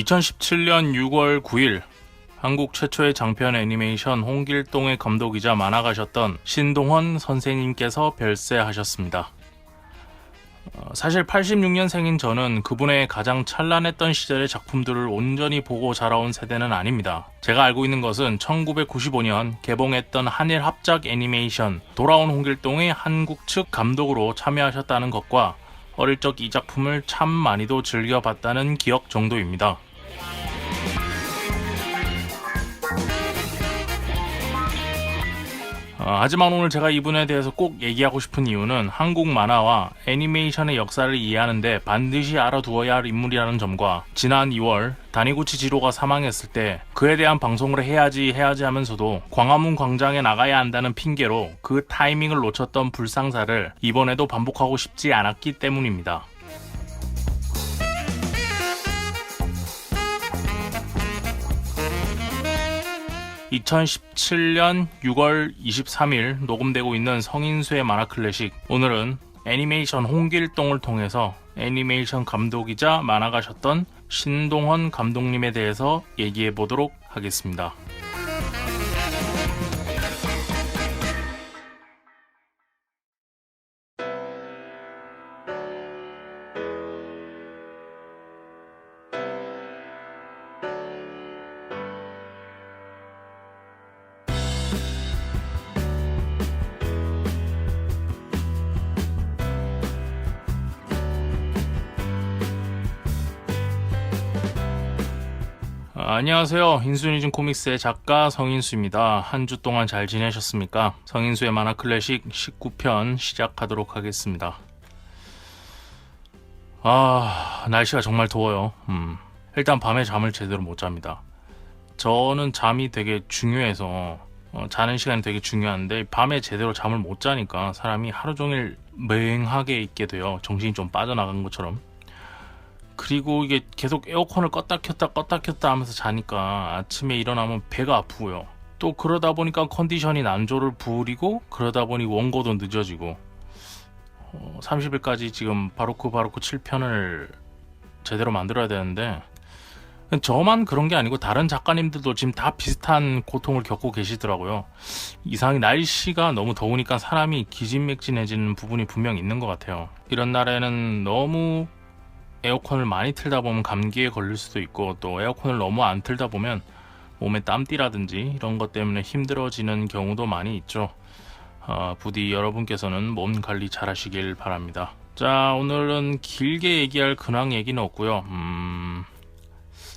2017년 6월 9일 한국 최초의 장편 애니메이션 홍길동의 감독이자 만화가셨던 신동헌 선생님께서 별세하셨습니다. 사실 86년생인 저는 그분의 가장 찬란했던 시절의 작품들을 온전히 보고 자라온 세대는 아닙니다. 제가 알고 있는 것은 1995년 개봉했던 한일 합작 애니메이션 돌아온 홍길동의 한국 측 감독으로 참여하셨다는 것과 어릴 적 이 작품을 참 많이도 즐겨봤다는 기억 정도입니다. 하지만 오늘 제가 이분에 대해서 꼭 얘기하고 싶은 이유는 한국 만화와 애니메이션의 역사를 이해하는데 반드시 알아두어야 할 인물이라는 점과 지난 2월 다니구치 지로가 사망했을 때 그에 대한 방송을 해야지 하면서도 광화문 광장에 나가야 한다는 핑계로 그 타이밍을 놓쳤던 불상사를 이번에도 반복하고 싶지 않았기 때문입니다. (2017년 6월 23일) 녹음되고 있는 성인수의 만화 클래식, 오늘은 애니메이션 홍길동을 통해서 애니메이션 감독이자 만화가셨던 신동헌 감독님에 대해서 얘기해 보도록 하겠습니다. 안녕하세요. 인수니즘 코믹스의 작가 성인수입니다. 한 주 동안 잘 지내셨습니까? 성인수의 만화 클래식 19편 시작하도록 하겠습니다. 날씨가 정말 더워요. 일단 밤에 잠을 제대로 못 잡니다. 저는 잠이 되게 중요해서 자는 시간이 되게 중요한데 밤에 제대로 잠을 못 자니까 사람이 하루 종일 맹하게 있게 돼요. 정신이 좀 빠져나간 것처럼. 그리고 이게 계속 에어컨을 껐다 켰다 하면서 자니까 아침에 일어나면 배가 아프고요. 또 그러다 보니까 컨디션이 난조를 부리고 그러다 보니 원고도 늦어지고 30일까지 지금 바로크 7편을 제대로 만들어야 되는데 저만 그런 게 아니고 다른 작가님들도 지금 다 비슷한 고통을 겪고 계시더라고요. 이상하게 날씨가 너무 더우니까 사람이 기진맥진해지는 부분이 분명 있는 것 같아요. 이런 날에는 너무 에어컨을 많이 틀다 보면 감기에 걸릴 수도 있고, 또 에어컨을 너무 안 틀다 보면 몸에 땀띠라든지 이런 것 때문에 힘들어지는 경우도 많이 있죠. 부디 여러분께서는 몸 관리 잘 하시길 바랍니다. 자, 오늘은 길게 얘기할 근황 얘기는 없고요.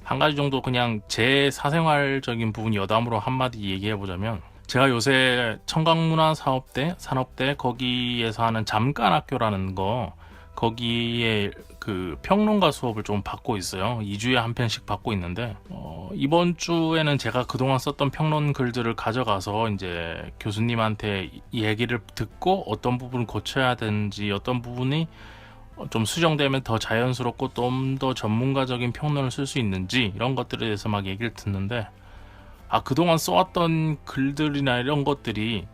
한 가지 정도 그냥 제 사생활적인 부분 여담으로 한마디 얘기해보자면, 제가 요새 청강문화사업대 산업대 거기에서 하는 잠깐학교라는 거, 거기에 그 평론가 수업을 좀 받고 있어요. 2주에 한 편씩 받고 있는데 이번 주에는 제가 그동안 썼던 평론 글들을 가져가서 이제 교수님한테 얘기를 듣고 어떤 부분을 고쳐야 되는지, 어떤 부분이 좀 수정되면 더 자연스럽고 좀 더 전문가적인 평론을 쓸 수 있는지 이런 것들에 대해서 막 얘기를 듣는데, 그동안 써왔던 글들이나 이런 것들이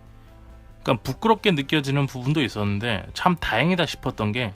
그러니까 부끄럽게 느껴지는 부분도 있었는데 참 다행이다 싶었던 게,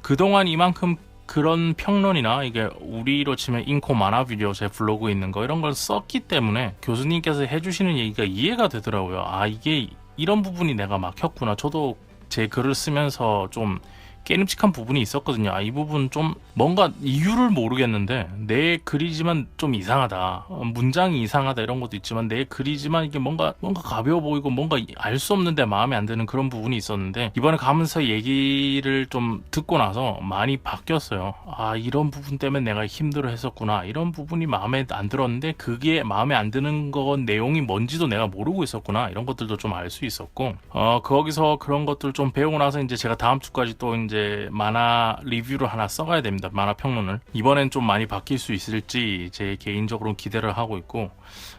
그동안 이만큼 그런 평론이나 이게 우리로 치면 인코 만화 비디오 제 블로그에 있는 거 이런 걸 썼기 때문에 교수님께서 해주시는 얘기가 이해가 되더라고요. 이게 이런 부분이 내가 막혔구나. 저도 제 글을 쓰면서 좀 깨름직한 부분이 있었거든요. 이 부분 좀 뭔가 이유를 모르겠는데 내 글이지만 좀 이상하다, 문장이 이상하다 이런 것도 있지만 내 글이지만 이게 뭔가 가벼워 보이고 뭔가 알 수 없는데 마음에 안 드는 그런 부분이 있었는데, 이번에 가면서 얘기를 좀 듣고 나서 많이 바뀌었어요. 이런 부분 때문에 내가 힘들어 했었구나, 이런 부분이 마음에 안 들었는데 그게 마음에 안 드는 건 내용이 뭔지도 내가 모르고 있었구나, 이런 것들도 좀 알 수 있었고, 거기서 그런 것들 좀 배우고 나서 이제 제가 다음 주까지 또 이제 만화 리뷰를 하나 써가야 됩니다. 만화 평론을. 이번엔 좀 많이 바뀔 수 있을지 제 개인적으로 기대를 하고 있고,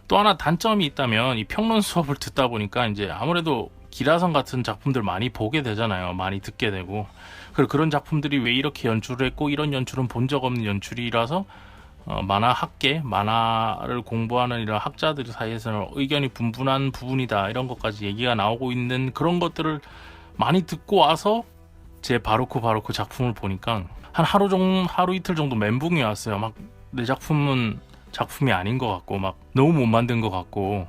또 하나 단점이 있다면 이 평론 수업을 듣다 보니까 이제 아무래도 기라성 같은 작품들 많이 보게 되잖아요. 많이 듣게 되고, 그리고 그런 작품들이 왜 이렇게 연출을 했고 이런 연출은 본 적 없는 연출이라서 만화 학계, 만화를 공부하는 이런 학자들 사이에서는 의견이 분분한 부분이다, 이런 것까지 얘기가 나오고 있는 그런 것들을 많이 듣고 와서 제 바로크 작품을 보니까 한 하루 이틀 정도 멘붕이 왔어요. 막 내 작품은 작품이 아닌 것 같고 막 너무 못 만든 것 같고,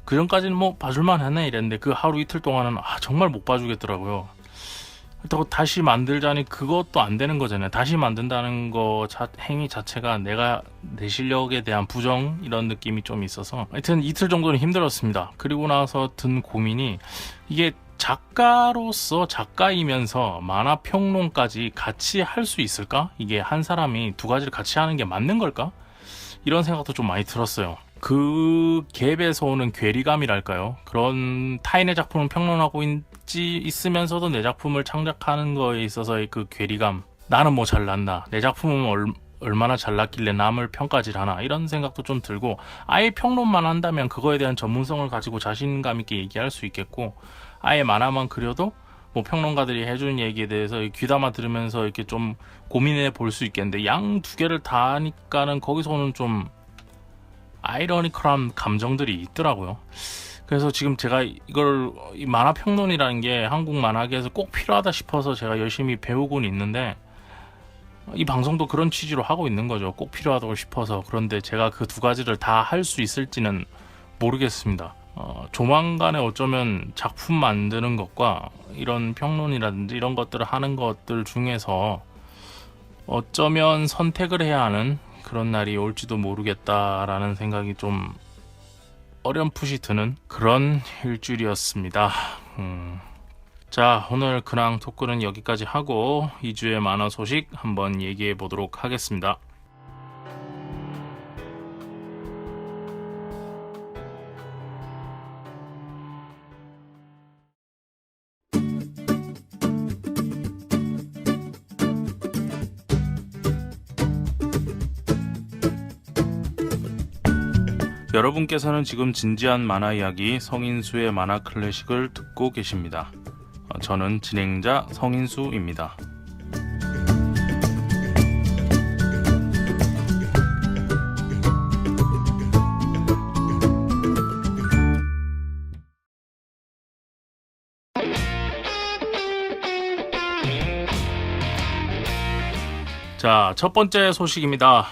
그 전까지는 뭐 봐줄만 하네 이랬는데 그 하루 이틀 동안은 정말 못 봐주겠더라고요. 그렇다고 다시 만들자니 그것도 안 되는 거잖아요. 다시 만든다는 거 행위 자체가 내가 내 실력에 대한 부정, 이런 느낌이 좀 있어서 하여튼 이틀 정도는 힘들었습니다. 그리고 나서 든 고민이, 이게 작가로서 작가이면서 만화 평론까지 같이 할 수 있을까? 이게 한 사람이 두 가지를 같이 하는 게 맞는 걸까? 이런 생각도 좀 많이 들었어요. 그 갭에서 오는 괴리감이랄까요? 그런 타인의 작품을 평론하고 있으면서도 내 작품을 창작하는 거에 있어서의 그 괴리감, 나는 뭐 잘났나, 내 작품은 얼마나 잘났길래 남을 평가질 하나, 이런 생각도 좀 들고, 아예 평론만 한다면 그거에 대한 전문성을 가지고 자신감 있게 얘기할 수 있겠고, 아예 만화만 그려도 뭐 평론가들이 해주는 얘기에 대해서 귀담아 들으면서 이렇게 좀 고민해 볼 수 있겠는데, 양 두 개를 다 하니까는 거기서 오는 좀 아이러니컬한 감정들이 있더라고요. 그래서 지금 제가 이 만화 평론이라는 게 한국 만화계에서 꼭 필요하다 싶어서 제가 열심히 배우곤 있는데, 이 방송도 그런 취지로 하고 있는 거죠. 꼭 필요하다고 싶어서. 그런데 제가 그 두 가지를 다 할 수 있을지는 모르겠습니다. 조만간에 어쩌면 작품 만드는 것과 이런 평론이라든지 이런 것들을 하는 것들 중에서 어쩌면 선택을 해야 하는 그런 날이 올지도 모르겠다라는 생각이 좀 어렴풋이 드는 그런 일주일이었습니다. 자, 오늘 근황 토크는 여기까지 하고 2주의 만화 소식 한번 얘기해 보도록 하겠습니다. 여러분께서는 지금 진지한 만화 이야기 성인수의 만화 클래식을 듣고 계십니다. 저는 진행자 성인수입니다. 자, 첫 번째 소식입니다.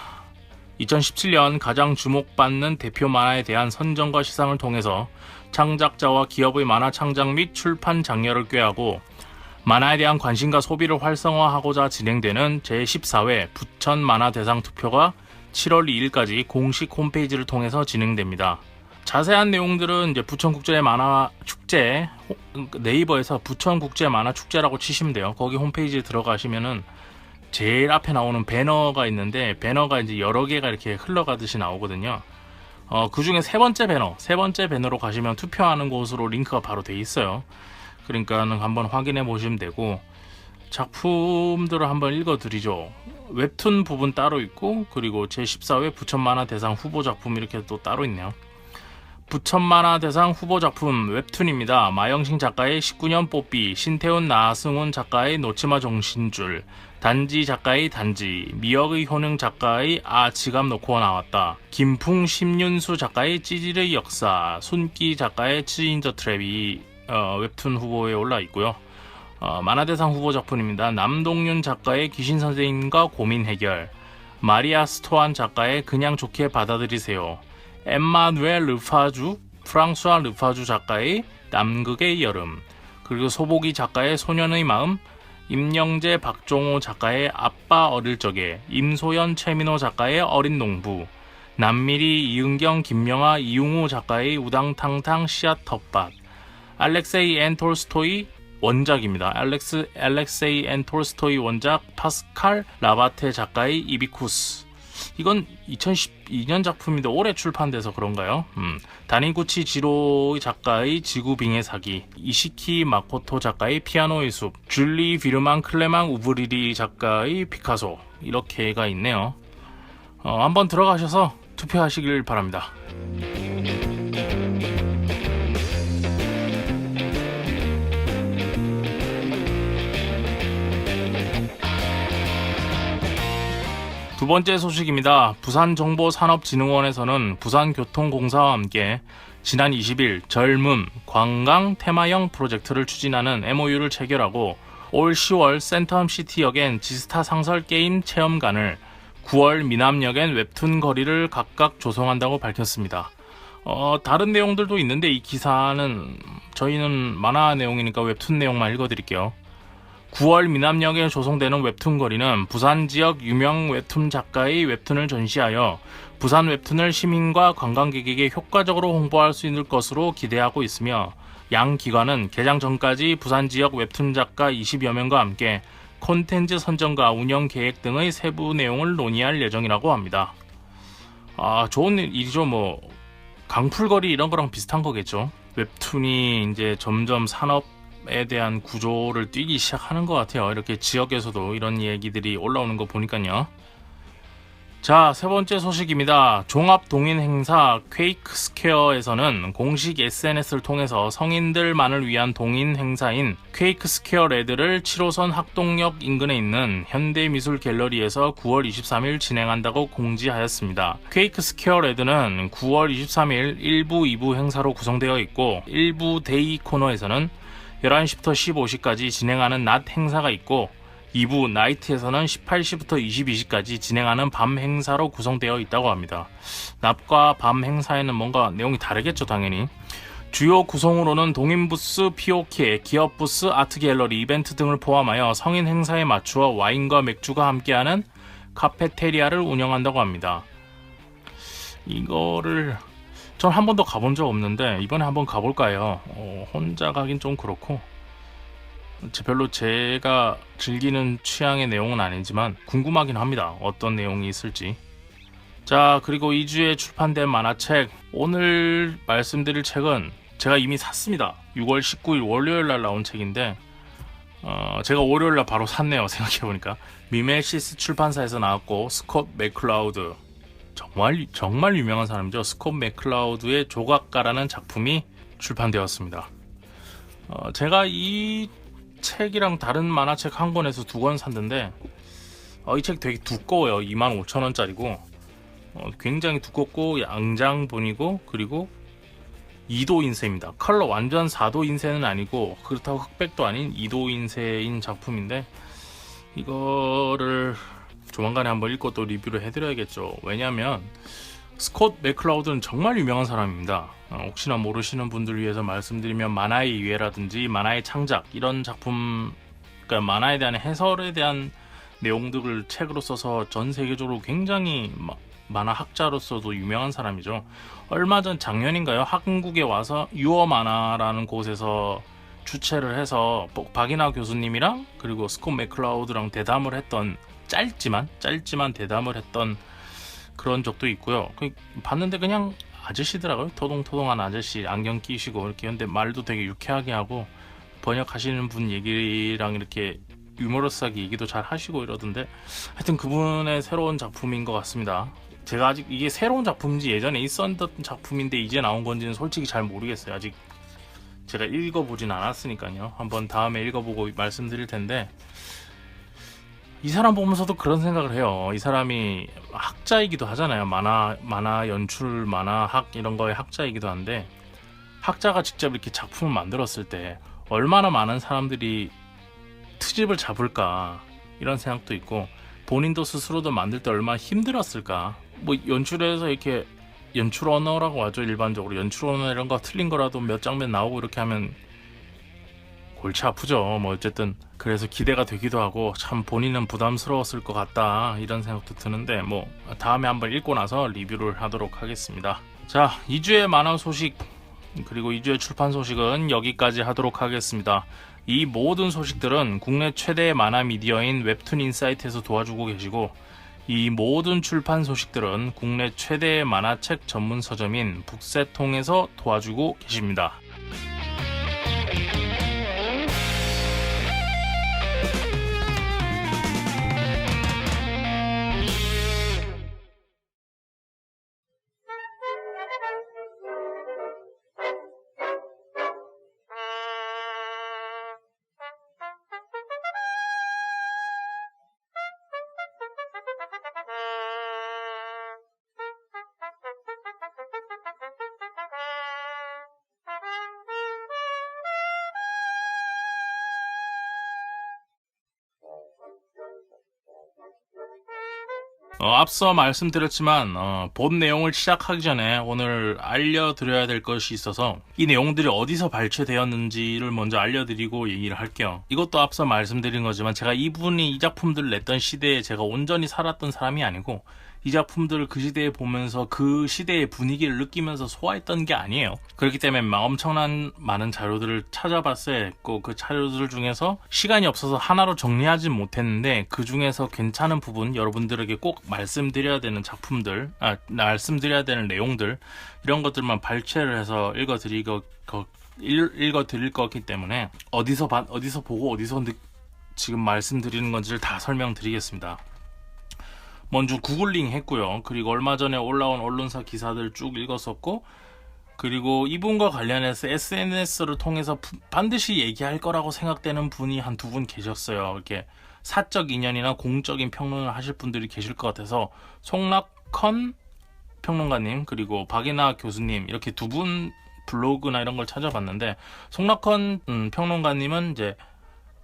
2017년 가장 주목받는 대표 만화에 대한 선정과 시상을 통해서 창작자와 기업의 만화 창작 및 출판 장려를 꾀하고 만화에 대한 관심과 소비를 활성화하고자 진행되는 제14회 부천 만화 대상 투표가 7월 2일까지 공식 홈페이지를 통해서 진행됩니다. 자세한 내용들은 이제 부천국제 만화 축제, 네이버에서 부천국제 만화 축제라고 치시면 돼요. 거기 홈페이지에 들어가시면은 제일 앞에 나오는 배너가 있는데, 배너가 이제 여러 개가 이렇게 흘러가듯이 나오거든요. 그 중에 세 번째 배너로 가시면 투표하는 곳으로 링크가 바로 돼 있어요. 그러니까 한번 확인해 보시면 되고, 작품들을 한번 읽어 드리죠. 웹툰 부분 따로 있고, 그리고 제14회 부천만화 대상 후보 작품 이렇게 또 따로 있네요. 부천만화 대상 후보 작품 웹툰입니다. 마영신 작가의 19년 뽀삐, 신태훈 나승훈 작가의 놓치마 정신줄, 단지 작가의 단지, 미역의 효능 작가의 지갑 놓고 나왔다, 김풍 심윤수 작가의 찌질의 역사, 순기 작가의 치인 더 트랩이 웹툰 후보에 올라 있고요. 만화대상 후보 작품입니다. 남동윤 작가의 귀신 선생님과 고민 해결, 마리아 스토안 작가의 그냥 좋게 받아들이세요, 엠마누엘 르파주, 프랑수아 르파주 작가의 남극의 여름, 그리고 소보기 작가의 소년의 마음, 임영재 박종호 작가의 아빠 어릴 적에, 임소연 최민호 작가의 어린 농부, 남미리 이은경 김명아 이웅우 작가의 우당탕탕 씨앗 텃밭, 알렉세이 앤 톨스토이 원작입니다. 알렉세이 앤 톨스토이 원작, 파스칼 라바테 작가의 이비쿠스. 이건 2012년 작품인데 올해 출판돼서 그런가요? 다니구치 지로 작가의 지구빙의 사기, 이시키 마코토 작가의 피아노의 숲, 줄리 비르만 클레망 우브리리 작가의 피카소, 이렇게가 있네요. 한번 들어가셔서 투표하시길 바랍니다. 두 번째 소식입니다. 부산정보산업진흥원에서는 부산교통공사와 함께 지난 20일 젊음, 관광, 테마형 프로젝트를 추진하는 MOU를 체결하고 올 10월 센텀시티역엔 지스타 상설 게임 체험관을 9월 미남역엔 웹툰 거리를 각각 조성한다고 밝혔습니다. 다른 내용들도 있는데 이 기사는 저희는 만화 내용이니까 웹툰 내용만 읽어드릴게요. 9월 미남역에 조성되는 웹툰 거리는 부산 지역 유명 웹툰 작가의 웹툰을 전시하여 부산 웹툰을 시민과 관광객에게 효과적으로 홍보할 수 있을 것으로 기대하고 있으며, 양 기관은 개장 전까지 부산 지역 웹툰 작가 20여 명과 함께 콘텐츠 선정과 운영 계획 등의 세부 내용을 논의할 예정이라고 합니다. 좋은 일이죠. 뭐 강풀거리 이런 거랑 비슷한 거겠죠. 웹툰이 이제 점점 산업에 대한 구조를 띄기 시작하는 것 같아요. 이렇게 지역에서도 이런 얘기들이 올라오는 거 보니까요. 자, 세 번째 소식입니다. 종합 동인 행사 퀘이크 스퀘어에서는 공식 SNS를 통해서 성인들만을 위한 동인 행사인 퀘이크 스퀘어 레드를 7호선 학동역 인근에 있는 현대미술 갤러리에서 9월 23일 진행한다고 공지하였습니다. 퀘이크 스퀘어 레드는 9월 23일 1부, 2부 행사로 구성되어 있고, 1부 데이 코너에서는 11시부터 15시까지 진행하는 낮 행사가 있고, 2부 나이트에서는 18시부터 22시까지 진행하는 밤 행사로 구성되어 있다고 합니다. 낮과 밤 행사에는 뭔가 내용이 다르겠죠, 당연히. 주요 구성으로는 동인 부스, POK, 기업 부스, 아트 갤러리, 이벤트 등을 포함하여 성인 행사에 맞추어 와인과 맥주가 함께하는 카페테리아를 운영한다고 합니다. 이거를 전 한 번도 가본 적 없는데 이번에 한번 가볼까 해요. 혼자 가긴 좀 그렇고, 별로 제가 즐기는 취향의 내용은 아니지만 궁금하긴 합니다. 어떤 내용이 있을지. 자, 그리고 2주에 출판된 만화책, 오늘 말씀드릴 책은 제가 이미 샀습니다. 6월 19일 월요일날 나온 책인데 제가 월요일날 바로 샀네요. 생각해보니까. 미메시스 출판사에서 나왔고, 스콧 맥클라우드, 정말 유명한 사람이죠. 스콧 맥클라우드의 조각가라는 작품이 출판되었습니다. 제가 이 책이랑 다른 만화책 한 권에서 2권 샀는데 이 책 되게 두꺼워요. 25,000원짜리고 굉장히 두껍고 양장본이고, 그리고 2도 인쇄입니다. 컬러 완전 4도 인쇄는 아니고 그렇다고 흑백도 아닌 2도 인쇄인 작품인데, 이거를 조만간에 한번 읽고 또 리뷰를 해드려야겠죠. 왜냐하면 스콧 맥클라우드는 정말 유명한 사람입니다. 혹시나 모르시는 분들 위해서 말씀드리면, 만화의 이해라든지 만화의 창작, 이런 작품, 그러니까 만화에 대한 해설에 대한 내용들을 책으로 써서 전 세계적으로 굉장히 만화 학자로서도 유명한 사람이죠. 얼마 전 작년인가요? 한국에 와서 유어 만화라는 곳에서 주최를 해서 박이나 교수님이랑 그리고 스콧 맥클라우드랑 대담을 했던, 짧지만 대담을 했던 그런 적도 있고요. 봤는데 그냥 아저씨더라고요. 토동토동한 아저씨, 안경 끼시고 이렇게. 근데 말도 되게 유쾌하게 하고, 번역하시는 분 얘기랑 이렇게 유머러스하게 얘기도 잘 하시고 이러던데, 하여튼 그분의 새로운 작품인 것 같습니다. 제가 아직 이게 새로운 작품인지 예전에 있었던 작품인데 이제 나온 건지는 솔직히 잘 모르겠어요. 아직 제가 읽어보진 않았으니까요. 한번 다음에 읽어보고 말씀드릴 텐데, 이 사람 보면서도 그런 생각을 해요. 이 사람이 학자이기도 하잖아요. 만화 연출, 만화학 이런 거의 학자이기도 한데, 학자가 직접 이렇게 작품을 만들었을 때 얼마나 많은 사람들이 트집을 잡을까, 이런 생각도 있고, 본인도 스스로도 만들 때 얼마나 힘들었을까. 뭐 연출에서 이렇게 연출 언어라고 하죠. 일반적으로 연출 언어 이런 거 틀린 거라도 몇 장면 나오고 이렇게 하면 골치 아프죠. 뭐 어쨌든 그래서 기대가 되기도 하고, 참 본인은 부담스러웠을 것 같다, 이런 생각도 드는데, 뭐 다음에 한번 읽고 나서 리뷰를 하도록 하겠습니다. 자, 2주의 만화 소식 그리고 2주의 출판 소식은 여기까지 하도록 하겠습니다. 이 모든 소식들은 국내 최대의 만화 미디어인 웹툰 인사이트에서 도와주고 계시고, 이 모든 출판 소식들은 국내 최대의 만화책 전문 서점인 북새통에서 도와주고 계십니다. 앞서 말씀드렸지만 본 내용을 시작하기 전에 오늘 알려드려야 될 것이 있어서 이 내용들이 어디서 발췌되었는지를 먼저 알려드리고 얘기를 할게요. 이것도 앞서 말씀드린 거지만 제가 이분이 이 작품들을 냈던 시대에 제가 온전히 살았던 사람이 아니고 이 작품들을 그 시대에 보면서 그 시대의 분위기를 느끼면서 소화했던 게 아니에요. 그렇기 때문에 엄청난 많은 자료들을 찾아봤어야 했고 그 자료들 중에서 시간이 없어서 하나로 정리하진 못했는데 그 중에서 괜찮은 부분, 여러분들에게 꼭 말씀드려야 되는 작품들, 말씀드려야 되는 내용들, 이런 것들만 발췌를 해서 읽어드릴 거기 때문에 어디서 보고 어디서 지금 말씀드리는 건지를 다 설명드리겠습니다. 먼저 구글링 했고요. 그리고 얼마 전에 올라온 언론사 기사들 쭉 읽었었고, 그리고 이분과 관련해서 SNS를 통해서 반드시 얘기할 거라고 생각되는 분이 한 두 분 계셨어요. 이렇게 사적 인연이나 공적인 평론을 하실 분들이 계실 것 같아서 송락헌 평론가님 그리고 박이나 교수님 이렇게 두 분 블로그나 이런 걸 찾아봤는데, 송락헌 평론가님은 이제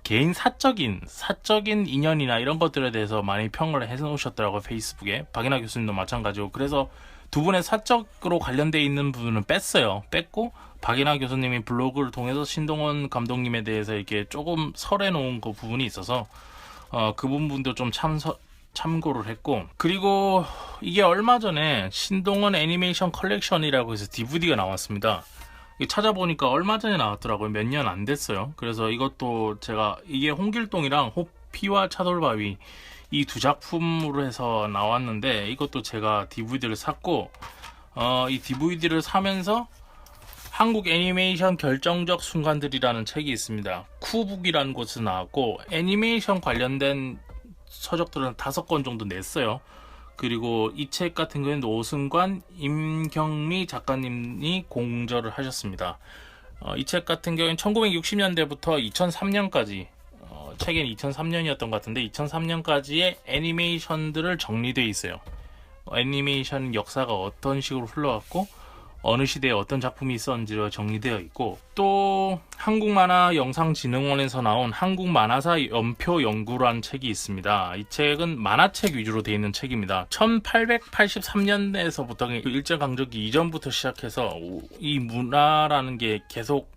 개인 사적인 인연이나 이런 것들에 대해서 많이 평을 해놓으셨더라고요, 페이스북에. 박이나 교수님도 마찬가지고. 그래서 두 분의 사적으로 관련돼 있는 부분은 뺐고 박이나 교수님이 블로그를 통해서 신동원 감독님에 대해서 이렇게 조금 설해놓은 그 부분이 있어서 그 부분도 좀 참고를 했고, 그리고 이게 얼마 전에 신동원 애니메이션 컬렉션이라고 해서 DVD가 나왔습니다. 찾아보니까 얼마 전에 나왔더라고요. 몇 년 안 됐어요. 그래서 이것도 제가 이게 홍길동이랑 호피와 차돌바위 이 두 작품으로 해서 나왔는데, 이것도 제가 DVD를 샀고 이 DVD를 사면서 한국 애니메이션 결정적 순간들이라는 책이 있습니다. 쿠북이라는 곳에서 나왔고 애니메이션 관련된 서적들은 5권 정도 냈어요. 그리고 이 책 같은 경우에는 오승관, 임경미 작가님이 공저를 하셨습니다. 이 책 같은 경우에는 1960년대부터 2003년까지, 책엔 2003년이었던 것 같은데 2003년까지의 애니메이션들을 정리되어 있어요. 애니메이션 역사가 어떤 식으로 흘러왔고 어느 시대에 어떤 작품이 있었는지가 정리되어 있고, 또 한국만화영상진흥원에서 나온 한국만화사 연표 연구라는 책이 있습니다. 이 책은 만화책 위주로 되어 있는 책입니다. 1883년에서부터 일제강점기 이전부터 시작해서 이 문화라는 게 계속,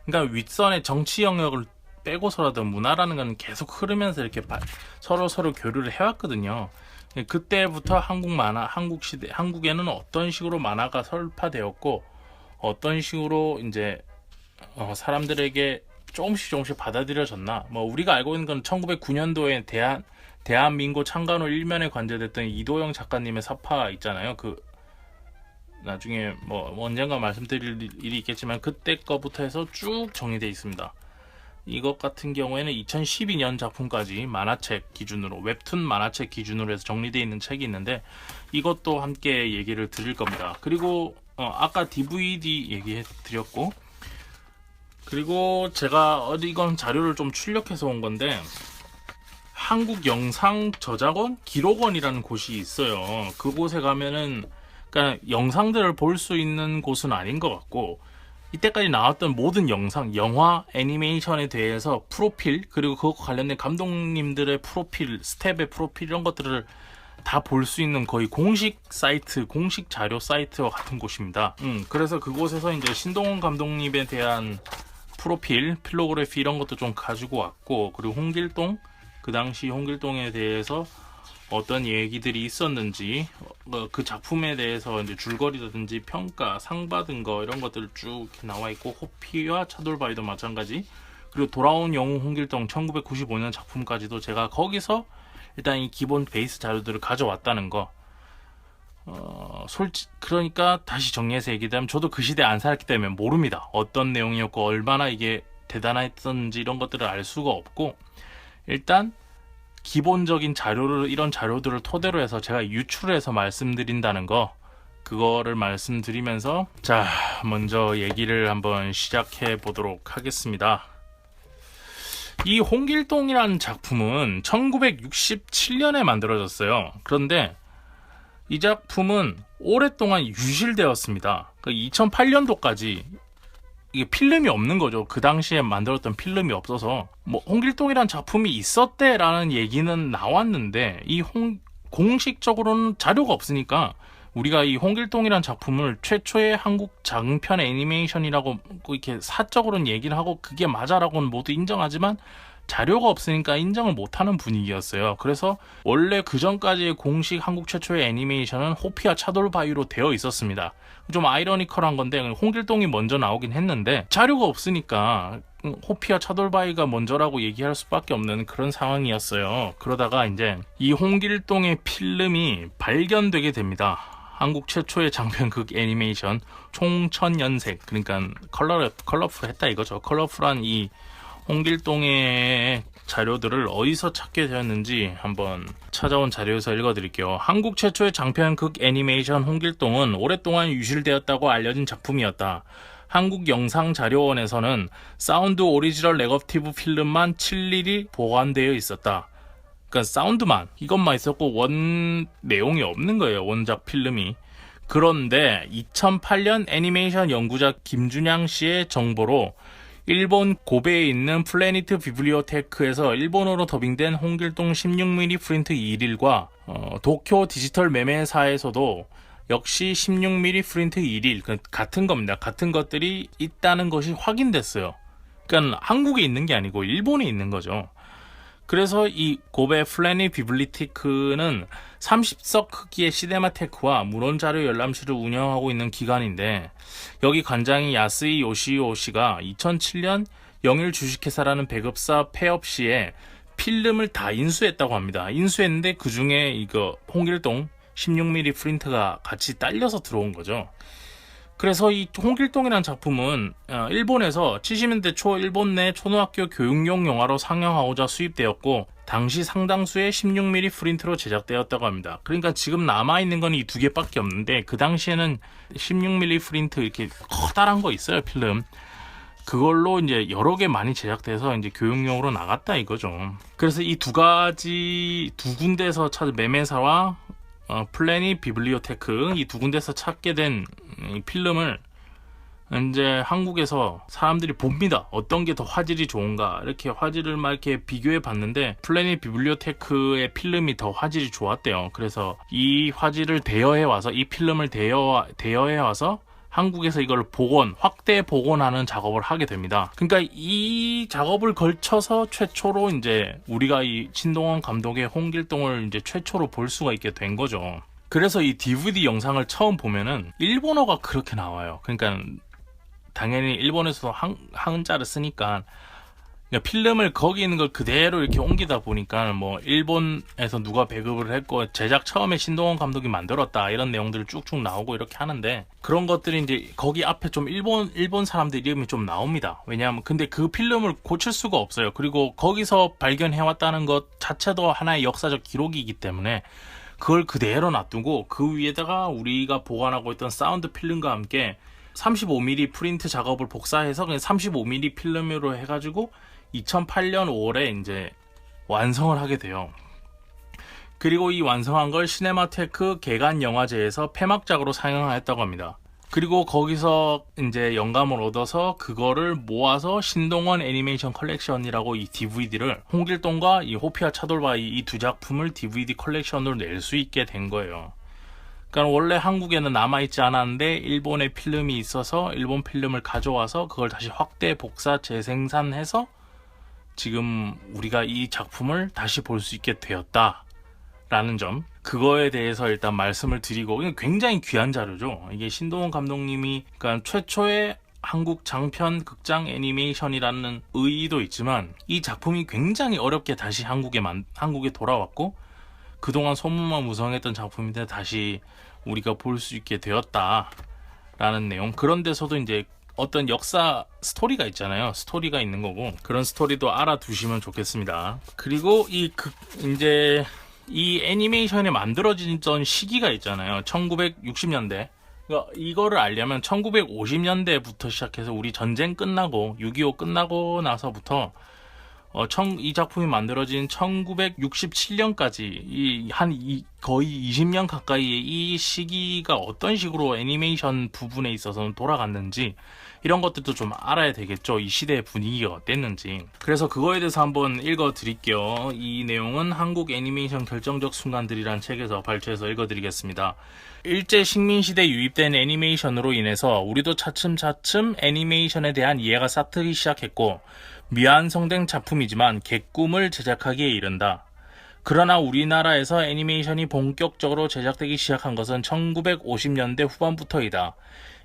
그러니까 윗선의 정치 영역을 빼고서라도 문화라는 건 계속 흐르면서 이렇게 서로 교류를 해왔거든요. 그때부터 한국 시대, 한국에는 어떤 식으로 만화가 설파되었고 어떤 식으로 이제 사람들에게 조금씩 받아들여졌나. 우리가 알고 있는 건 1909년도에 대한민국 창간호 1면에 관제됐던 이도영 작가님의 사파 있잖아요. 그 나중에 언젠가 말씀드릴 일이 있겠지만 그때 거부터 해서 쭉 정리되어 있습니다. 이것 같은 경우에는 2012년 작품까지 만화책 기준으로, 웹툰 만화책 기준으로 해서 정리되어 있는 책이 있는데 이것도 함께 얘기를 드릴 겁니다. 그리고 아까 DVD 얘기해 드렸고, 그리고 제가 이건 자료를 좀 출력해서 온 건데 한국영상저작원 기록원이라는 곳이 있어요. 그곳에 가면은 그러니까 영상들을 볼 수 있는 곳은 아닌 것 같고, 이때까지 나왔던 모든 영상, 영화, 애니메이션에 대해서 프로필, 그리고 그것과 관련된 감독님들의 프로필, 스텝의 프로필, 이런 것들을 다 볼 수 있는 거의 공식 사이트, 공식 자료 사이트와 같은 곳입니다. 그래서 그곳에서 이제 신동원 감독님에 대한 프로필, 필로그래피 이런 것도 좀 가지고 왔고, 그리고 홍길동, 그 당시 홍길동에 대해서 어떤 얘기들이 있었는지, 그 작품에 대해서 이제 줄거리라든지 평가, 상 받은 거 이런 것들 쭉 나와 있고, 호피와 차돌바위도 마찬가지, 그리고 돌아온 영웅 홍길동 1995년 작품까지도 제가 거기서 일단 이 기본 베이스 자료들을 가져왔다는 거. 그러니까 다시 정리해서 얘기하면 저도 그 시대에 안 살았기 때문에 모릅니다. 어떤 내용이었고 얼마나 이게 대단했던지 이런 것들을 알 수가 없고, 일단 기본적인 이런 자료들을 토대로 해서 제가 유출해서 말씀드린다는 거, 그거를 말씀드리면서 자, 먼저 얘기를 한번 시작해 보도록 하겠습니다. 이 홍길동이라는 작품은 1967년에 만들어졌어요. 그런데 이 작품은 오랫동안 유실되었습니다. 2008년도까지 이게 필름이 없는 거죠. 그 당시에 만들었던 필름이 없어서 홍길동이란 작품이 있었대라는 얘기는 나왔는데, 이 공식적으로는 자료가 없으니까 우리가 이 홍길동이란 작품을 최초의 한국 장편 애니메이션이라고 이렇게 사적으로는 얘기를 하고 그게 맞아라고는 모두 인정하지만 자료가 없으니까 인정을 못하는 분위기였어요. 그래서 원래 그 전까지의 공식 한국 최초의 애니메이션은 호피와 차돌바위로 되어 있었습니다. 좀 아이러니컬한 건데 홍길동이 먼저 나오긴 했는데 자료가 없으니까 호피와 차돌바위가 먼저라고 얘기할 수밖에 없는 그런 상황이었어요. 그러다가 이제 이 홍길동의 필름이 발견되게 됩니다. 한국 최초의 장편극 애니메이션 총천연색, 그러니까 컬러풀했다 이거죠. 컬러풀한 이 홍길동의 자료들을 어디서 찾게 되었는지 한번 찾아온 자료에서 읽어드릴게요. 한국 최초의 장편극 애니메이션 홍길동은 오랫동안 유실되었다고 알려진 작품이었다. 한국영상자료원에서는 사운드 오리지널 네거티브 필름만 7일이 보관되어 있었다. 그러니까 사운드만, 이것만 있었고 원 내용이 없는 거예요. 원작 필름이. 그런데 2008년 애니메이션 연구자 김준양 씨의 정보로 일본 고베에 있는 플래니트 비블리오테크에서 일본어로 더빙된 홍길동 16mm 프린트 1일과 도쿄 디지털 매매사에서도 역시 16mm 프린트 1일 같은 겁니다. 같은 것들이 있다는 것이 확인됐어요. 그러니까 한국에 있는 게 아니고 일본에 있는 거죠. 그래서 이 고베 플래닛 비블리테크는 30석 크기의 시네마테크와 문헌자료 열람실을 운영하고 있는 기관인데 여기 관장이 야스이 요시오 씨가 2007년 영일 주식회사라는 배급사 폐업 시에 필름을 다 인수했다고 합니다. 인수했는데 그 중에 이거 홍길동 16mm 프린트가 같이 딸려서 들어온 거죠. 그래서 이 홍길동이라는 작품은 일본에서 70년대 초 일본 내 초등학교 교육용 영화로 상영하고자 수입되었고 당시 상당수의 16mm 프린트로 제작되었다고 합니다. 그러니까 지금 남아있는 건 이 두 개밖에 없는데 그 당시에는 16mm 프린트 이렇게 커다란 거 있어요, 필름. 그걸로 이제 여러 개 많이 제작돼서 이제 교육용으로 나갔다 이거죠. 그래서 이 두 군데에서 찾은 매매사와 플래닛 비블리오테크 이 두 군데서 찾게 된 이 필름을 이제 한국에서 사람들이 봅니다. 어떤 게 더 화질이 좋은가 이렇게 화질을 막 이렇게 비교해 봤는데 플래닛 비블리오테크의 필름이 더 화질이 좋았대요. 그래서 이 화질을 대여해 와서 이 필름을 대여해 와서 한국에서 이걸 확대 복원하는 작업을 하게 됩니다. 그러니까 이 작업을 걸쳐서 최초로 이제 우리가 이 신동원 감독의 홍길동을 이제 최초로 볼 수가 있게 된 거죠. 그래서 이 DVD 영상을 처음 보면은 일본어가 그렇게 나와요. 그러니까 당연히 일본에서도 한자를 쓰니까 그러니까 필름을 거기 있는 걸 그대로 이렇게 옮기다 보니까 뭐 일본에서 누가 배급을 했고 제작 처음에 신동원 감독이 만들었다 이런 내용들이 쭉쭉 나오고 이렇게 하는데 그런 것들이 이제 거기 앞에 좀 일본 사람들 이름이 좀 나옵니다. 왜냐하면 근데 그 필름을 고칠 수가 없어요. 그리고 거기서 발견해왔다는 것 자체도 하나의 역사적 기록이기 때문에 그걸 그대로 놔두고 그 위에다가 우리가 보관하고 있던 사운드 필름과 함께 35mm 프린트 작업을 복사해서 그냥 35mm 필름으로 해가지고 2008년 5월에 이제 완성을 하게 돼요. 그리고 이 완성한 걸 시네마테크 개간 영화제에서 폐막작으로 상영하였다고 합니다. 그리고 거기서 이제 영감을 얻어서 그거를 모아서 신동원 애니메이션 컬렉션이라고 이 DVD를 홍길동과 이 호피와 차돌바위 이 두 작품을 DVD 컬렉션으로 낼 수 있게 된 거예요. 그러니까 원래 한국에는 남아있지 않았는데 일본에 필름이 있어서 일본 필름을 가져와서 그걸 다시 확대 복사 재생산해서 지금 우리가 이 작품을 다시 볼 수 있게 되었다라는 점, 그거에 대해서 일단 말씀을 드리고, 굉장히 귀한 자료죠. 이게 신동원 감독님이 그러니까 최초의 한국 장편 극장 애니메이션이라는 의의도 있지만 이 작품이 굉장히 어렵게 다시 한국에 돌아왔고 그동안 소문만 무성했던 작품인데 다시 우리가 볼 수 있게 되었다라는 내용. 그런 데서도 이제 어떤 역사 스토리가 있잖아요. 스토리가 있는 거고 그런 스토리도 알아두시면 좋겠습니다. 그리고 이제 이 애니메이션이 만들어지던 시기가 있잖아요. 1960년대. 그러니까 이거를 알려면 1950년대부터 시작해서 우리 전쟁 끝나고 6.25 끝나고 나서부터 이 작품이 만들어진 1967년까지 거의 20년 가까이의 이 시기가 어떤 식으로 애니메이션 부분에 있어서는 돌아갔는지 이런 것들도 좀 알아야 되겠죠. 이 시대의 분위기가 어땠는지. 그래서 그거에 대해서 한번 읽어 드릴게요. 이 내용은 한국 애니메이션 결정적 순간들이란 책에서 발췌해서 읽어 드리겠습니다. 일제 식민시대 유입된 애니메이션으로 인해서 우리도 차츰차츰 애니메이션에 대한 이해가 싹트기 시작했고 미완성된 작품이지만 객꿈을 제작하기에 이른다. 그러나 우리나라에서 애니메이션이 본격적으로 제작되기 시작한 것은 1950년대 후반부터이다.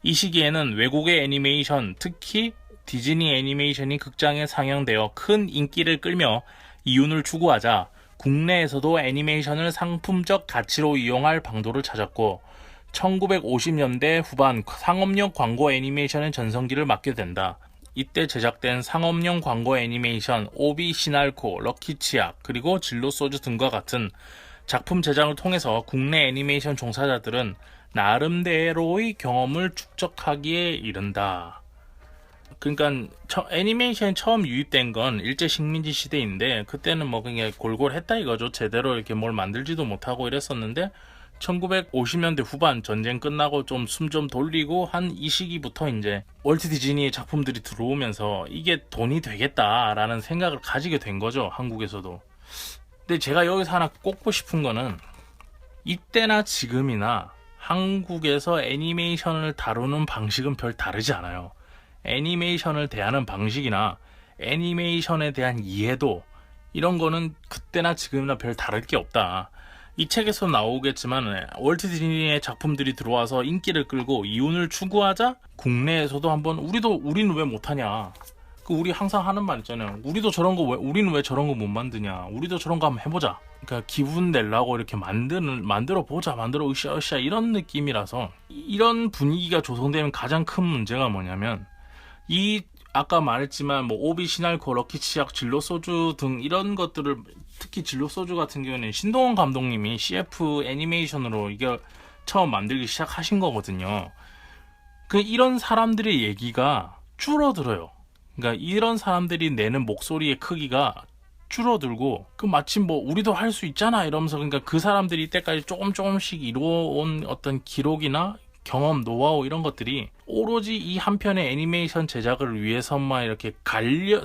이 시기에는 외국의 애니메이션, 특히 디즈니 애니메이션이 극장에 상영되어 큰 인기를 끌며 이윤을 추구하자 국내에서도 애니메이션을 상품적 가치로 이용할 방도를 찾았고 1950년대 후반 상업용 광고 애니메이션의 전성기를 맞게 된다. 이때 제작된 상업용 광고 애니메이션 오비 시날코, 럭키 치약, 그리고 진로 소주 등과 같은 작품 제작을 통해서 국내 애니메이션 종사자들은 나름대로의 경험을 축적하기에 이른다. 그러니까 애니메이션이 처음 유입된 건 일제 식민지 시대인데 그때는 뭐 그냥 골골했다 이거죠. 제대로 이렇게 뭘 만들지도 못하고 이랬었는데 1950년대 후반 전쟁 끝나고 좀 숨 좀 돌리고 한 이 시기부터 이제 월트 디즈니의 작품들이 들어오면서 이게 돈이 되겠다라는 생각을 가지게 된 거죠. 한국에서도. 근데 제가 여기서 하나 꼽고 싶은 거는 이때나 지금이나 한국에서 애니메이션을 다루는 방식은 별 다르지 않아요. 애니메이션을 대하는 방식이나 애니메이션에 대한 이해도 이런 거는 그때나 지금이나 별 다를 게 없다. 이 책에서 나오겠지만 월트 디즈니의 작품들이 들어와서 인기를 끌고 이윤을 추구하자 국내에서도 한번 우리는 왜 못하냐. 우리 항상 하는 말 있잖아요. 우리는 왜 저런 거 못 만드냐. 우리도 저런 거 한번 해보자. 그러니까 기분 내려고 이렇게 만들어 보자, 으쌰으쌰 이런 느낌이라서 이런 분위기가 조성되면 가장 큰 문제가 뭐냐면 아까 말했지만 뭐 오비 시날코, 럭키 치약, 진로 소주 등 이런 것들을 특히 진로 소주 같은 경우는 신동원 감독님이 CF 애니메이션으로 이게 처음 만들기 시작하신 거거든요. 이런 사람들의 얘기가 줄어들어요. 그러니까 이런 사람들이 내는 목소리의 크기가 줄어들고 마침 뭐 우리도 할 수 있잖아 이러면서 그러니까 그 사람들이 이때까지 조금씩 이루어온 어떤 기록이나 경험, 노하우 이런 것들이 오로지 이 한 편의 애니메이션 제작을 위해서만 이렇게 갈려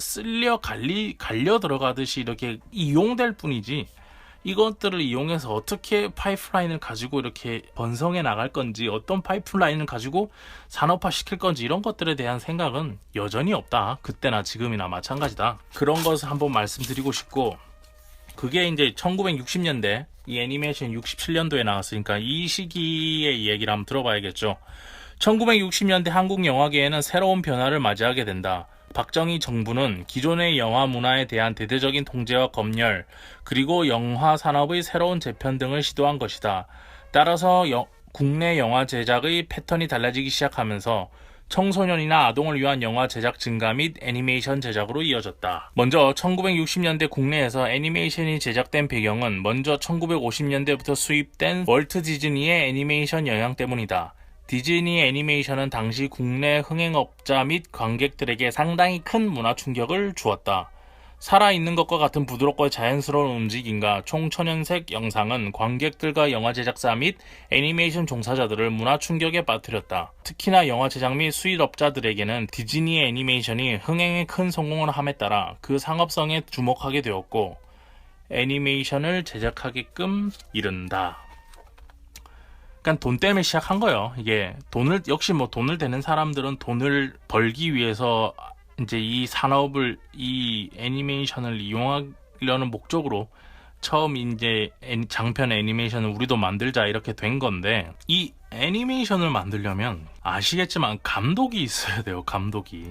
들어가듯이 이렇게 이용될 뿐이지 이것들을 이용해서 어떻게 파이프라인을 가지고 이렇게 번성해 나갈 건지 어떤 파이프라인을 가지고 산업화 시킬 건지 이런 것들에 대한 생각은 여전히 없다. 그때나 지금이나 마찬가지다. 그런 것을 한번 말씀드리고 싶고 그게 이제 1960년대 이 애니메이션 67년도에 나왔으니까 이 시기의 얘기를 한번 들어봐야겠죠. 1960년대 한국 영화계에는 새로운 변화를 맞이하게 된다. 박정희 정부는 기존의 영화 문화에 대한 대대적인 통제와 검열, 그리고 영화 산업의 새로운 재편 등을 시도한 것이다. 따라서 국내 영화 제작의 패턴이 달라지기 시작하면서 청소년이나 아동을 위한 영화 제작 증가 및 애니메이션 제작으로 이어졌다. 먼저 1960년대 국내에서 애니메이션이 제작된 배경은 먼저 1950년대부터 수입된 월트 디즈니의 애니메이션 영향 때문이다. 디즈니 애니메이션은 당시 국내 흥행업자 및 관객들에게 상당히 큰 문화 충격을 주었다. 살아있는 것과 같은 부드럽고 자연스러운 움직임과 총천연색 영상은 관객들과 영화 제작사 및 애니메이션 종사자들을 문화 충격에 빠뜨렸다. 특히나 영화 제작 및 수입업자들에게는 디즈니의 애니메이션이 흥행에 큰 성공을 함에 따라 그 상업성에 주목하게 되었고 애니메이션을 제작하게끔 이른다. 그러니까 돈 때문에 시작한 거예요. 이게 역시 돈을 되는 사람들은 돈을 벌기 위해서 이제 이 산업을 이 애니메이션을 이용하려는 목적으로 처음 이제 장편 애니메이션을 우리도 만들자 이렇게 된 건데 이 애니메이션을 만들려면 아시겠지만 감독이 있어야 돼요. 감독이.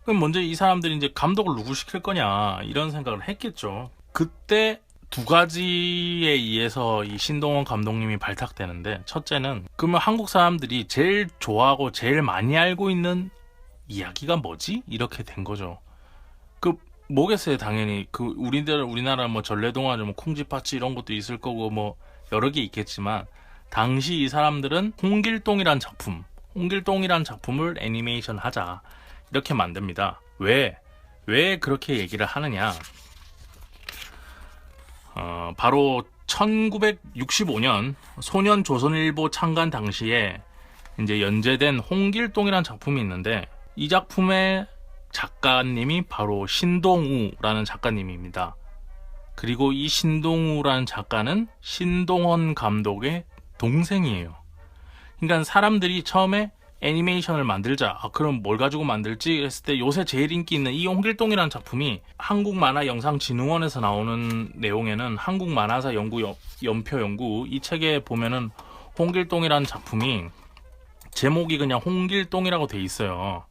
그럼 먼저 이 사람들이 이제 감독을 누구 시킬 거냐 이런 생각을 했겠죠. 그때 두 가지에 의해서 이 신동원 감독님이 발탁되는데 첫째는 그러면 한국 사람들이 제일 좋아하고 제일 많이 알고 있는 이야기가 뭐지? 이렇게 된 거죠. 뭐겠어요, 당연히. 우리나라 뭐 전래동화, 뭐 콩쥐팥쥐 이런 것도 있을 거고, 뭐, 여러 개 있겠지만, 당시 이 사람들은 홍길동이란 작품을 애니메이션 하자. 이렇게 만듭니다. 왜 그렇게 얘기를 하느냐? 바로 1965년 소년조선일보 창간 당시에 이제 연재된 홍길동이란 작품이 있는데, 이 작품의 작가님이 바로 신동우라는 작가님입니다. 그리고 이 신동우라는 작가는 신동헌 감독의 동생이에요. 그러니까 사람들이 처음에 애니메이션을 만들자, 그럼 뭘 가지고 만들지 했을 때 요새 제일 인기 있는 이 홍길동이라는 작품이 한국만화영상진흥원에서 나오는 내용에는 한국만화사 연표 연구 이 책에 보면은 홍길동이라는 작품이 제목이 그냥 홍길동이라고 돼 있어요.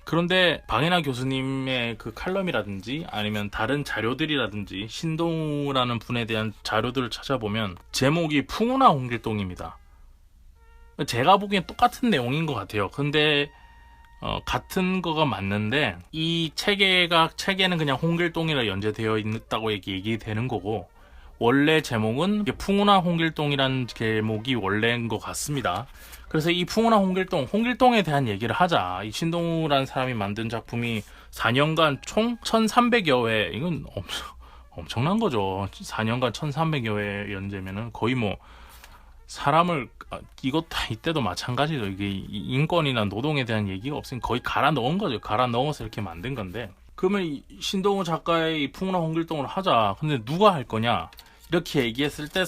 그런데 방해나 교수님의 그 칼럼이라든지 아니면 다른 자료들이라든지 신동우라는 분에 대한 자료들을 찾아보면 제목이 풍운하 홍길동입니다. 제가 보기엔 똑같은 내용인 것 같아요. 근데 같은 거가 맞는데 이 책에는 그냥 홍길동이라 연재되어 있다고 얘기되는 거고, 원래 제목은 풍운하 홍길동이라는 제목이 원래인 것 같습니다. 그래서 이 풍운하 홍길동에 대한 얘기를 하자. 이 신동우라는 사람이 만든 작품이 4년간 총 1300여 회, 이건 엄청난 거죠. 4년간 1300여 회 연재면은 거의 뭐 사람을, 이때도 마찬가지죠. 이게 인권이나 노동에 대한 얘기가 없으니 거의 갈아 넣은 거죠. 갈아 넣어서 이렇게 만든 건데, 그러면 이 신동우 작가의 이 풍운하 홍길동을 하자. 근데 누가 할 거냐? 이렇게 얘기했을 때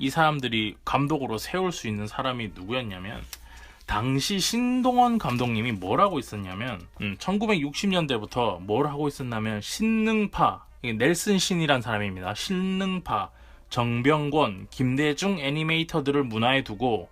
이 사람들이 감독으로 세울 수 있는 사람이 누구였냐면, 당시 신동헌 감독님이 뭘 하고 있었냐면 1960년대부터 뭘 하고 있었냐면 신능파, 넬슨 신이란 사람입니다. 신능파, 정병권, 김대중 애니메이터들을 문화에 두고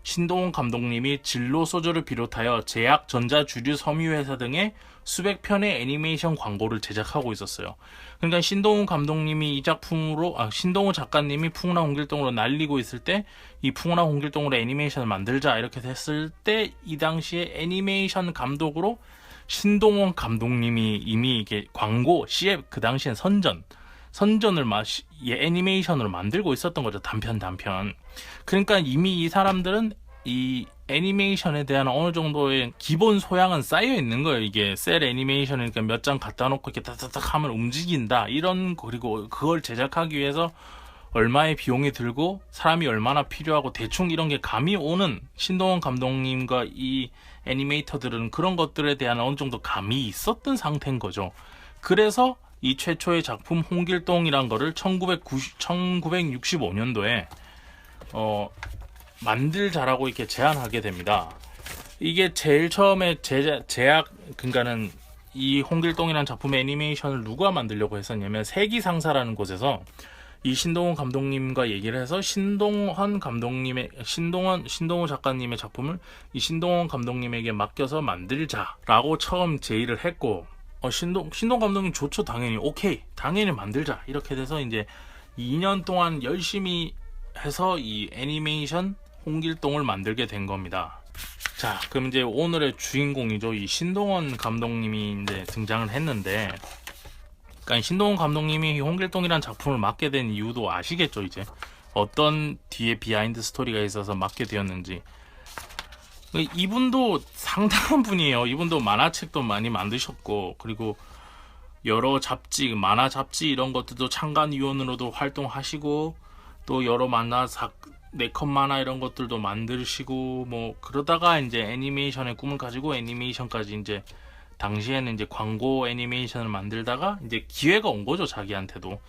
신동헌 감독님이 진로 소조를 비롯하여 제약, 전자, 주류, 섬유회사 등의 수백 편의 애니메이션 광고를 제작하고 있었어요. 그러니까 신동훈 감독님이 이 작품으로, 신동훈 작가님이 풍운하 홍길동으로 날리고 있을 때 이 풍운하 홍길동으로 애니메이션을 만들자 이렇게 됐을 때 이 당시에 애니메이션 감독으로 신동훈 감독님이 이미 이게 광고, CF, 그 당시엔 선전을 애니메이션으로 만들고 있었던 거죠. 단편. 그러니까 이미 이 사람들은 이 애니메이션에 대한 어느 정도의 기본 소양은 쌓여 있는 거예요. 이게 셀 애니메이션이니까 몇 장 갖다 놓고 이렇게 딱딱딱 하면 움직인다. 그리고 그걸 제작하기 위해서 얼마의 비용이 들고 사람이 얼마나 필요하고 대충 이런 게 감이 오는 신동헌 감독님과 이 애니메이터들은 그런 것들에 대한 어느 정도 감이 있었던 상태인 거죠. 그래서 이 최초의 작품 홍길동이란 거를 1965년도에 만들자라고 이렇게 제안하게 됩니다. 이게 제일 처음에 그러니까는 이 홍길동이라는 작품의 애니메이션을 누가 만들려고 했었냐면 세기상사라는 곳에서 이 신동훈 감독님과 얘기를 해서 신동훈 작가님의 작품을 이 신동훈 감독님에게 맡겨서 만들자라고 처음 제의를 했고, 신동 감독님 좋죠. 당연히 오케이, 당연히 만들자 이렇게 돼서 이제 2년 동안 열심히 해서 이 애니메이션 홍길동을 만들게 된 겁니다. 자, 그럼 이제 오늘의 주인공이죠. 이 신동헌 감독님이 이제 등장을 했는데, 그러니까 신동헌 감독님이 홍길동이라는 작품을 맡게 된 이유도 아시겠죠. 이제 어떤 뒤에 비하인드 스토리가 있어서 맡게 되었는지. 이분도 상당한 분이에요. 이분도 만화책도 많이 만드셨고, 그리고 여러 잡지, 만화 잡지 이런 것들도 창간위원으로도 활동하시고, 또 여러 네컷 만화 이런 것들도 만드시고, 뭐 그러다가 이제 애니메이션의 꿈을 가지고 애니메이션까지 이제 당시에는 이제 광고 애니메이션을 만들다가 이제 기회가 온 거죠, 자기한테도.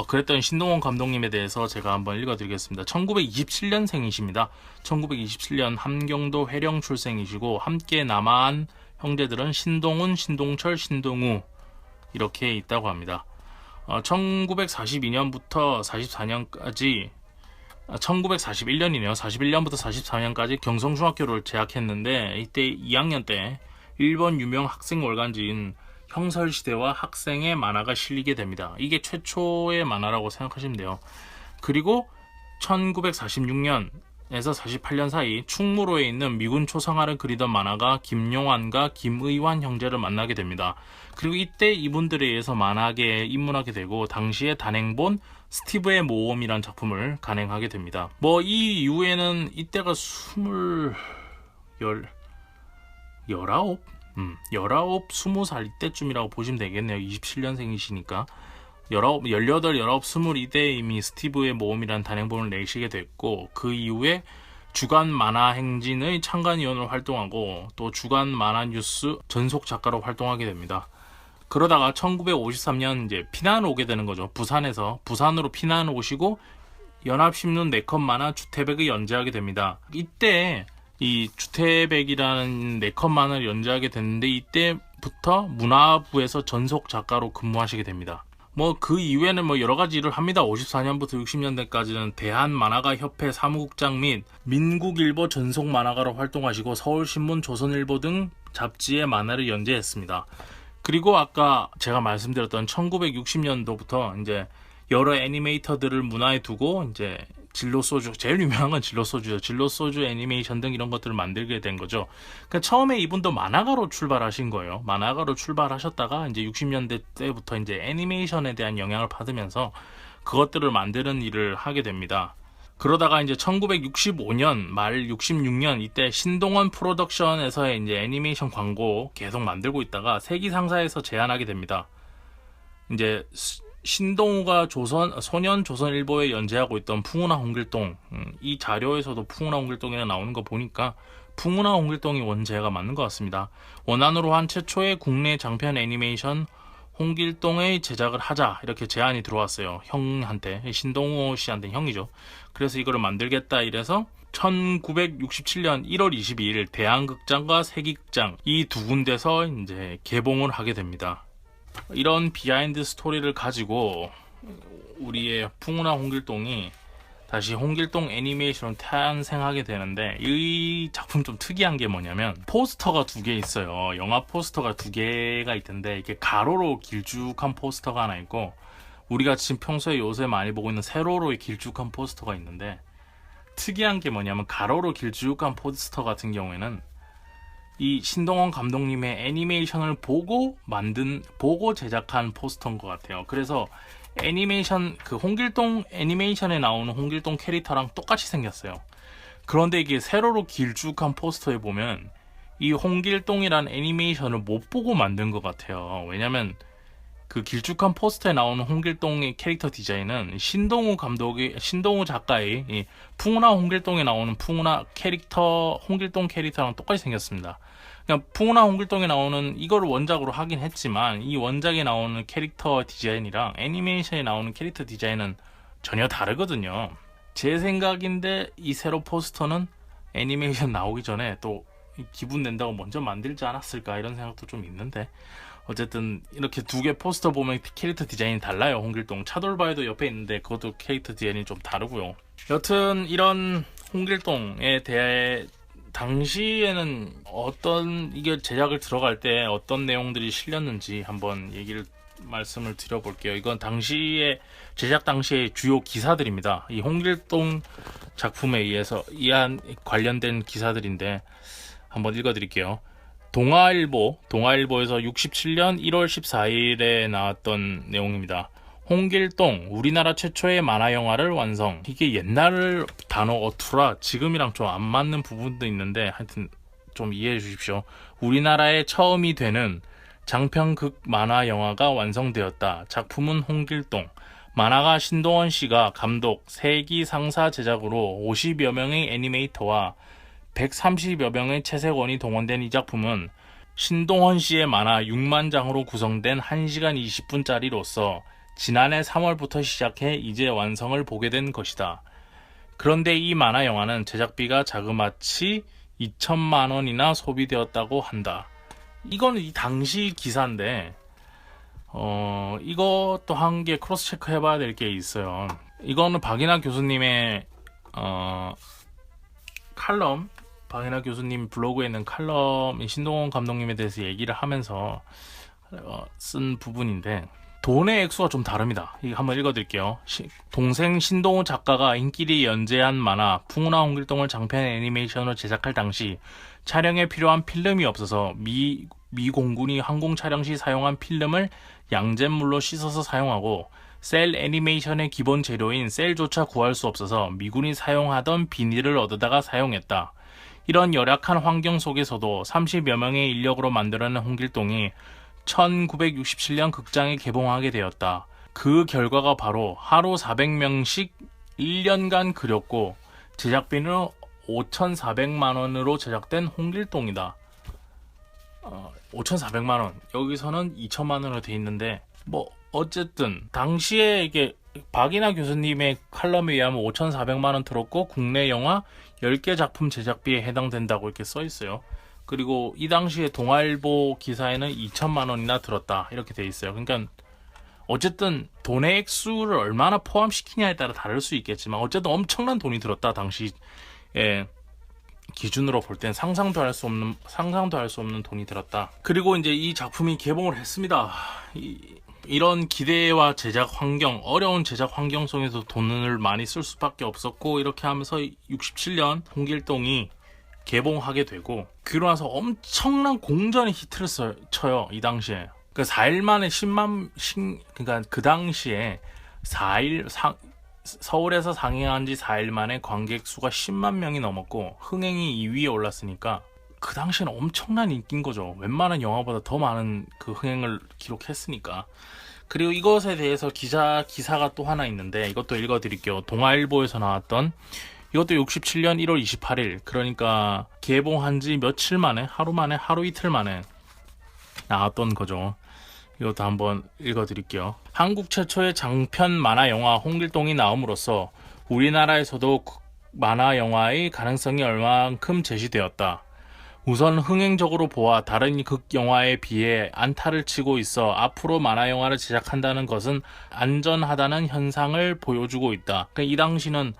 그랬던 신동헌 감독님에 대해서 제가 한번 읽어드리겠습니다. 1927년생이십니다. 1927년 함경도 회령 출생이시고 함께 남아한 형제들은 신동훈, 신동철, 신동우 이렇게 있다고 합니다. 1942년부터 44년까지 1941년이네요. 41년부터 44년까지 경성중학교를 재학했는데, 이때 2학년 때 일본 유명 학생 월간지인 형설시대와 학생의 만화가 실리게 됩니다. 이게 최초의 만화라고 생각하시면 돼요. 그리고 1946년에서 48년 사이 충무로에 있는 미군 초상화를 그리던 만화가 김용환과 김의환 형제를 만나게 됩니다. 그리고 이때 이분들에 의해서 만화계에 입문하게 되고 당시에 단행본 스티브의 모험이란 작품을 간행하게 됩니다. 뭐 이 이후에는 이때가 19, 20살 이때쯤이라고 보시면 되겠네요. 27년생이시니까 18, 20, 20 이때 이미 스티브의 모험이란 단행본을 내시게 됐고, 그 이후에 주간 만화행진의 창간위원으로 활동하고 또 주간 만화뉴스 전속 작가로 활동하게 됩니다. 그러다가 1953년 이제 피난 오게 되는 거죠. 부산으로 피난 오시고 연합신문 4컷 만화 주태백을 연재하게 됩니다. 이때 이 주태백이라는 4컷 만화를 연재하게 됐는데 이때부터 문화부에서 전속 작가로 근무하시게 됩니다. 그 이후에는 여러 가지 일을 합니다. 54년부터 60년대까지는 대한만화가 협회 사무국장 및 민국일보 전속 만화가로 활동하시고 서울신문, 조선일보 등 잡지의 만화를 연재했습니다. 그리고 아까 제가 말씀드렸던 1960년도부터 이제 여러 애니메이터들을 문화에 두고 이제 진로소주, 제일 유명한 건 진로소주죠. 진로소주 애니메이션 등 이런 것들을 만들게 된 거죠. 그러니까 처음에 이분도 만화가로 출발하신 거예요. 만화가로 출발하셨다가 이제 60년대 때부터 이제 애니메이션에 대한 영향을 받으면서 그것들을 만드는 일을 하게 됩니다. 그러다가 이제 1965년 말 66년 이때 신동원 프로덕션에서의 이제 애니메이션 광고 계속 만들고 있다가 세기상사에서 제안하게 됩니다. 이제 신동우가 소년 조선일보에 연재하고 있던 풍우나 홍길동, 이 자료에서도 풍우나 홍길동이 나오는 거 보니까 풍우나 홍길동이 원제가 맞는 것 같습니다. 원안으로 한 최초의 국내 장편 애니메이션 홍길동의 제작을 하자 이렇게 제안이 들어왔어요. 형한테, 신동호 씨한테 형이죠. 그래서 이거를 만들겠다 이래서 1967년 1월 22일 대한극장과 세기극장 이 두 군데서 이제 개봉을 하게 됩니다. 이런 비하인드 스토리를 가지고 우리의 풍우나 홍길동이 다시 홍길동 애니메이션으로 탄생하게 되는데 이 작품 좀 특이한 게 뭐냐면 포스터가 2개 있어요. 영화 포스터가 2개가 있던데 이게 가로로 길쭉한 포스터가 하나 있고 우리가 지금 평소에 요새 많이 보고 있는 세로로 길쭉한 포스터가 있는데 특이한 게 뭐냐면 가로로 길쭉한 포스터 같은 경우에는 이 신동원 감독님의 애니메이션을 보고 제작한 포스터인 것 같아요. 그래서 애니메이션 홍길동 애니메이션에 나오는 홍길동 캐릭터랑 똑같이 생겼어요. 그런데 이게 세로로 길쭉한 포스터에 보면 이 홍길동이라는 애니메이션을 못 보고 만든 것 같아요. 왜냐면 그 길쭉한 포스터에 나오는 홍길동의 캐릭터 디자인은 신동우 작가의 이 풍우나 홍길동에 나오는 홍길동 캐릭터랑 똑같이 생겼습니다. 그러니까 풍우나 홍길동에 나오는 이거를 원작으로 하긴 했지만 이 원작에 나오는 캐릭터 디자인이랑 애니메이션에 나오는 캐릭터 디자인은 전혀 다르거든요. 제 생각인데 이 세로 포스터는 애니메이션 나오기 전에 또 기분 낸다고 먼저 만들지 않았을까 이런 생각도 좀 있는데 어쨌든 이렇게 2개 포스터 보면 캐릭터 디자인이 달라요. 홍길동 차돌바에도 옆에 있는데 그것도 캐릭터 디자인이 좀 다르고요. 여튼 이런 홍길동에 대해 당시에는 이게 제작을 들어갈 때 어떤 내용들이 실렸는지 한번 말씀을 드려볼게요. 이건 제작 당시의 주요 기사들입니다. 이 홍길동 작품에 의해서 관련된 기사들인데 한번 읽어드릴게요. 동아일보에서 67년 1월 14일에 나왔던 내용입니다. 홍길동, 우리나라 최초의 만화 영화를 완성. 이게 옛날 단어 어투라 지금이랑 좀 안 맞는 부분도 있는데 하여튼 좀 이해해 주십시오. 우리나라의 처음이 되는 장편극 만화 영화가 완성되었다. 작품은 홍길동. 만화가 신동원 씨가 감독, 세기 상사 제작으로 50여 명의 애니메이터와 130여 명의 채색원이 동원된 이 작품은 신동원 씨의 만화 6만 장으로 구성된 1시간 20분짜리로서 지난해 3월부터 시작해 이제 완성을 보게 된 것이다. 그런데 이 만화 영화는 제작비가 자그마치 2천만 원이나 소비되었다고 한다. 이거는 이 당시 기사인데 이것도 한 개 크로스 체크 해봐야 될 게 있어요. 이거는 박인하 교수님의 칼럼, 박인하 교수님 블로그에 있는 칼럼, 신동원 감독님에 대해서 얘기를 하면서 쓴 부분인데 돈의 액수가 좀 다릅니다. 이거 한번 읽어드릴게요. 동생 신동우 작가가 인기리 연재한 만화 풍우나 홍길동을 장편 애니메이션으로 제작할 당시 촬영에 필요한 필름이 없어서 미 공군이 항공 촬영 시 사용한 필름을 양잿물로 씻어서 사용하고 셀 애니메이션의 기본 재료인 셀조차 구할 수 없어서 미군이 사용하던 비닐을 얻어다가 사용했다. 이런 열악한 환경 속에서도 30여 명의 인력으로 만들어낸 홍길동이 1967년 극장에 개봉하게 되었다. 그 결과가 바로 하루 400명씩 1년간 그렸고 제작비는 5,400만 원으로 제작된 홍길동이다. 5,400만 원. 여기서는 2천만 원으로 돼 있는데 뭐 어쨌든 당시에 이게 박이나 교수님의 칼럼에 의하면 5,400만 원 들었고 국내 영화 10개 작품 제작비에 해당된다고 이렇게 써 있어요. 그리고 이 당시에 동아일보 기사에는 2천만 원이나 들었다 이렇게 돼 있어요. 그러니까 어쨌든 돈의 액수를 얼마나 포함시키냐에 따라 다를 수 있겠지만 어쨌든 엄청난 돈이 들었다 당시에 기준으로 볼 땐 상상도 할 수 없는 돈이 들었다. 그리고 이제 이 작품이 개봉을 했습니다. 이런 기대와 제작 환경, 어려운 제작 환경 속에서 돈을 많이 쓸 수밖에 없었고 이렇게 하면서 67년 홍길동이 개봉하게 되고 그러고 나서 엄청난 공전의 히트를 쳐요. 이 당시에. 그 4일 만에 10만 그러니까 그 당시에 4일 서울에서 상映한 지 4일 만에 관객 수가 10만 명이 넘었고 흥행이 2위에 올랐으니까 그 당시에는 엄청난 인기인 거죠. 웬만한 영화보다 더 많은 그 흥행을 기록했으니까. 그리고 이것에 대해서 기사가 또 하나 있는데 이것도 읽어드릴게요. 동아일보에서 나왔던 이것도 67년 1월 28일 그러니까 개봉한 지 며칠 만에 하루 이틀 만에 나왔던 거죠. 이것도 한번 읽어드릴게요. 한국 최초의 장편 만화 영화 홍길동이 나옴으로써 우리나라에서도 만화 영화의 가능성이 얼만큼 제시되었다. 우선 흥행적으로 보아 다른 극영화에 비해 안타를 치고 있어 앞으로 만화 영화를 제작한다는 것은 안전하다는 현상을 보여주고 있다. 그러니까 이 당시는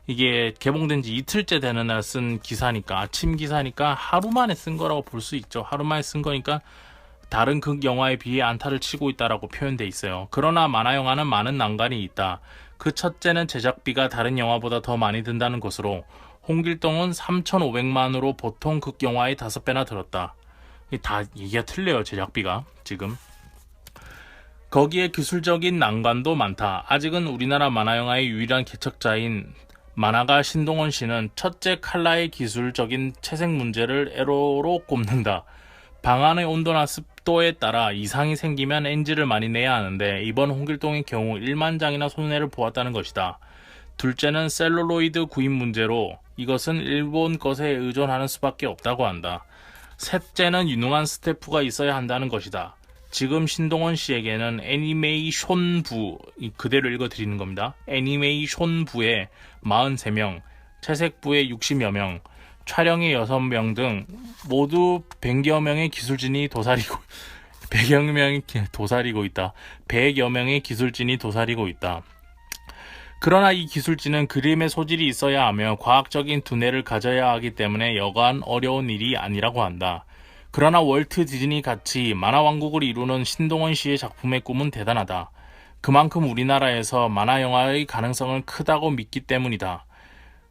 이게 개봉된 지 이틀째 되는 날 쓴 기사니까 아침 기사니까 하루 만에 쓴 거라고 볼 수 있죠. 하루 만에 쓴 거니까 다른 극영화에 비해 안타를 치고 있다라고 표현돼 있어요. 그러나 만화 영화는 많은 난관이 있다. 그 첫째는 제작비가 다른 영화보다 더 많이 든다는 것으로 홍길동은 3,500만으로 보통 극영화의 5배나 들었다. 다 얘기가 틀려요. 제작비가 지금. 거기에 기술적인 난관도 많다. 아직은 우리나라 만화영화의 유일한 개척자인 만화가 신동원 씨는 첫째 칼라의 기술적인 채색 문제를 애로로 꼽는다. 방안의 온도나 습도에 따라 이상이 생기면 NG를 많이 내야 하는데 이번 홍길동의 경우 1만 장이나 손해를 보았다는 것이다. 둘째는 셀룰로이드 구입 문제로 이것은 일본 것에 의존하는 수밖에 없다고 한다. 셋째는 유능한 스태프가 있어야 한다는 것이다. 지금 신동원 씨에게는 애니메이션부, 그대로 읽어드리는 겁니다. 애니메이션부에 43명, 채색부에 60여 명, 촬영에 6명 등 모두 100여 명의 기술진이 도사리고 100여 명이 도사리고 있다. 100여 명의 기술진이 도사리고 있다. 그러나 이 기술진은 그림의 소질이 있어야 하며 과학적인 두뇌를 가져야 하기 때문에 여간 어려운 일이 아니라고 한다. 그러나 월트 디즈니 같이 만화왕국을 이루는 신동원 씨의 작품의 꿈은 대단하다. 그만큼 우리나라에서 만화영화의 가능성은 크다고 믿기 때문이다.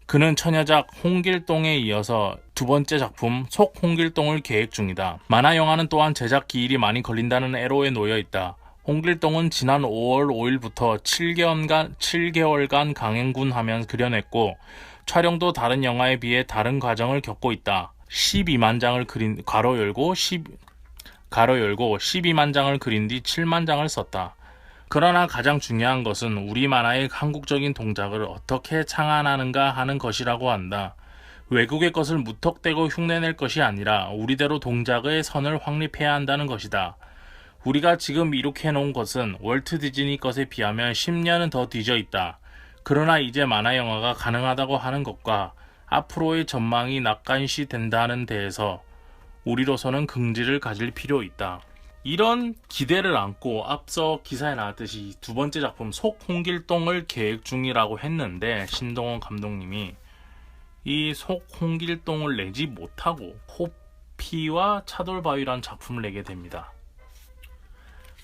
그는 처녀작 홍길동에 이어서 두 번째 작품 속 홍길동을 계획 중이다. 만화영화는 또한 제작 기일이 많이 걸린다는 애로에 놓여 있다. 홍길동은 지난 5월 5일부터 7개월간 강행군하며 그려냈고 촬영도 다른 영화에 비해 다른 과정을 겪고 있다. 12만 장을 그린 가로 열고 12만 장을 그린 뒤 7만 장을 썼다. 그러나 가장 중요한 것은 우리 만화의 한국적인 동작을 어떻게 창안하는가 하는 것이라고 한다. 외국의 것을 무턱대고 흉내낼 것이 아니라 우리대로 동작의 선을 확립해야 한다는 것이다. 우리가 지금 이렇게 해놓은 것은 월트 디즈니 것에 비하면 10년은 더 뒤져 있다. 그러나 이제 만화 영화가 가능하다고 하는 것과 앞으로의 전망이 낙관시 된다는 데에서 우리로서는 긍지를 가질 필요 있다. 이런 기대를 안고 앞서 기사에 나왔듯이 두 번째 작품 속 홍길동을 계획 중이라고 했는데 신동원 감독님이 이 속 홍길동을 내지 못하고 호피와 차돌바위라는 작품을 내게 됩니다.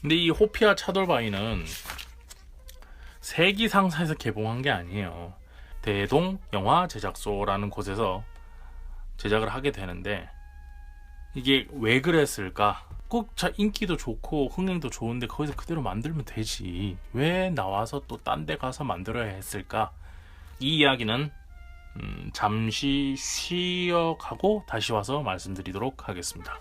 근데 이 호피와 차돌바위는 세기상사에서 개봉한 게 아니에요. 대동 영화 제작소라는 곳에서 제작을 하게 되는데 이게 왜 그랬을까? 꼭 인기도 좋고 흥행도 좋은데 거기서 그대로 만들면 되지. 왜 나와서 또 딴 데 가서 만들어야 했을까? 이 이야기는 잠시 쉬어가고 다시 와서 말씀드리도록 하겠습니다.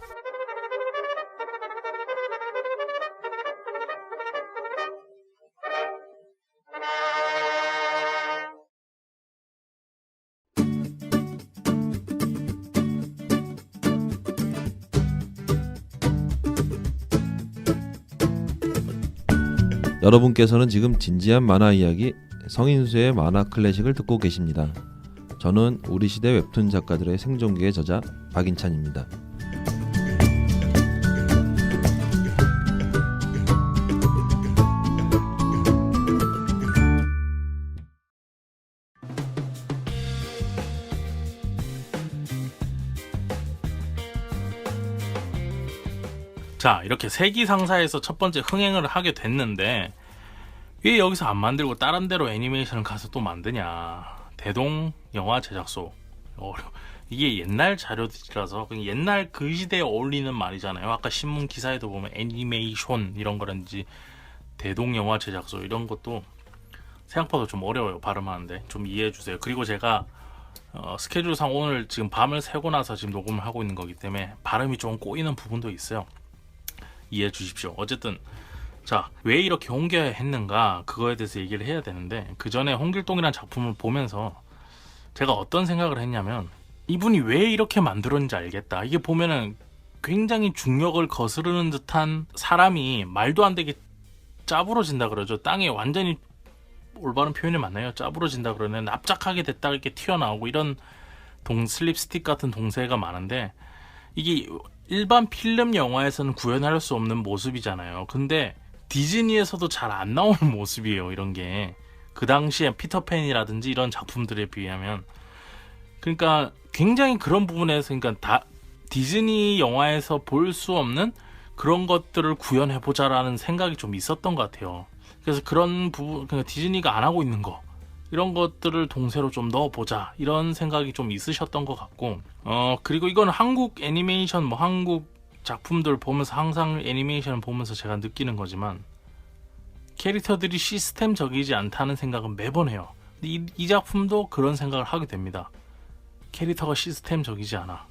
여러분께서는 지금 진지한 만화 이야기 성인수의 만화 클래식을 듣고 계십니다. 저는 우리 시대 웹툰 작가들의 생존기의 저자 박인찬입니다. 자, 이렇게 세기상사에서 첫 번째 흥행을 하게 됐는데 왜 여기서 안 만들고 다른 데로 애니메이션을 가서 또 만드냐. 대동 영화 제작소. 이게 옛날 자료들이라서 그냥 옛날 그 시대에 어울리는 말이잖아요. 아까 신문 기사에도 보면 애니메이션 이런 거라든지 대동 영화 제작소 이런 것도 생각보다 좀 어려워요. 발음하는데 좀 이해해 주세요. 그리고 제가 스케줄상 오늘 지금 밤을 새고 나서 지금 녹음을 하고 있는 거기 때문에 발음이 좀 꼬이는 부분도 있어요. 이해해 주십시오. 어쨌든 자, 왜 이렇게 홍길했는가 그거에 대해서 얘기를 해야 되는데, 그 전에 홍길동이라는 작품을 보면서 제가 어떤 생각을 했냐면, 이분이 왜 이렇게 만들었는지 알겠다. 이게 보면은 굉장히 중력을 거스르는 듯한 사람이 말도 안 되게 짜부러진다 그러죠. 땅에 완전히, 올바른 표현이 맞나요? 짜부러진다 그러면 납작하게 됐다 이렇게 튀어나오고 이런 슬립스틱 같은 동세가 많은데, 이게 일반 필름 영화에서는 구현할 수 없는 모습이잖아요. 근데 디즈니에서도 잘 안 나오는 모습이에요. 이런 게 그 당시에 피터팬이라든지 이런 작품들에 비하면. 그러니까 굉장히 그런 부분에서, 그러니까 다 디즈니 영화에서 볼 수 없는 그런 것들을 구현해보자라는 생각이 좀 있었던 것 같아요. 그래서 그런 부분, 그러니까 디즈니가 안 하고 있는 거, 이런 것들을 동세로 좀 넣어보자 이런 생각이 좀 있으셨던 것 같고, 그리고 이건 한국 애니메이션, 뭐 한국 작품들 보면서 항상 애니메이션을 보면서 제가 느끼는 거지만, 캐릭터들이 시스템적이지 않다는 생각은 매번 해요. 근데 이 작품도 그런 생각을 하게 됩니다. 캐릭터가 시스템적이지 않아.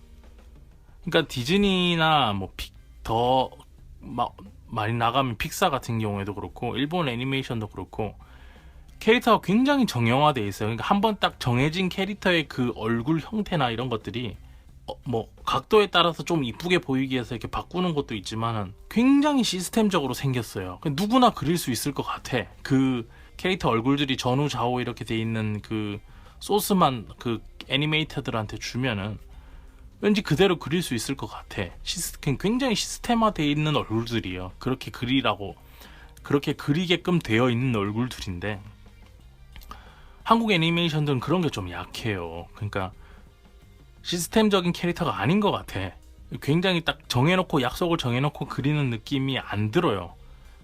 그러니까 디즈니나 뭐 더 많이 나가면 픽사 같은 경우에도 그렇고 일본 애니메이션도 그렇고 캐릭터가 굉장히 정형화되어 있어요. 그러니까 한번 딱 정해진 캐릭터의 그 얼굴 형태나 이런 것들이 뭐 각도에 따라서 좀 이쁘게 보이기 위해서 이렇게 바꾸는 것도 있지만은 굉장히 시스템적으로 생겼어요. 누구나 그릴 수 있을 것 같아. 그 캐릭터 얼굴들이 전후 좌우 이렇게 돼 있는 그 소스만 그 애니메이터들한테 주면은 왠지 그대로 그릴 수 있을 것 같아. 굉장히 시스템화되어 있는 얼굴들이에요. 그렇게 그리라고, 그렇게 그리게끔 되어 있는 얼굴들인데, 한국 애니메이션들은 그런 게 좀 약해요. 그러니까 시스템적인 캐릭터가 아닌 것 같아. 굉장히 딱 정해놓고, 약속을 정해놓고 그리는 느낌이 안 들어요.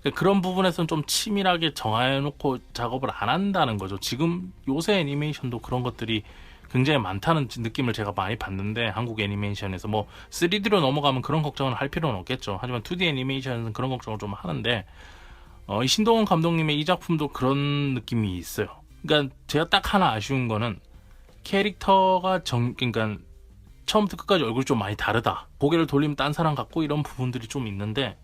그러니까 그런 부분에서는 좀 치밀하게 정해놓고 작업을 안 한다는 거죠. 지금 요새 애니메이션도 그런 것들이 굉장히 많다는 느낌을 제가 많이 받는데, 한국 애니메이션에서 뭐 3D로 넘어가면 그런 걱정을 할 필요는 없겠죠. 하지만 2D 애니메이션은 그런 걱정을 좀 하는데, 이 신동원 감독님의 이 작품도 그런 느낌이 있어요. 그러니까 제가 딱 하나 아쉬운 거는 캐릭터가 그러니까 처음부터 끝까지 얼굴이 좀 많이 다르다. 고개를 돌리면 딴 사람 같고 이런 부분들이 좀 있는데,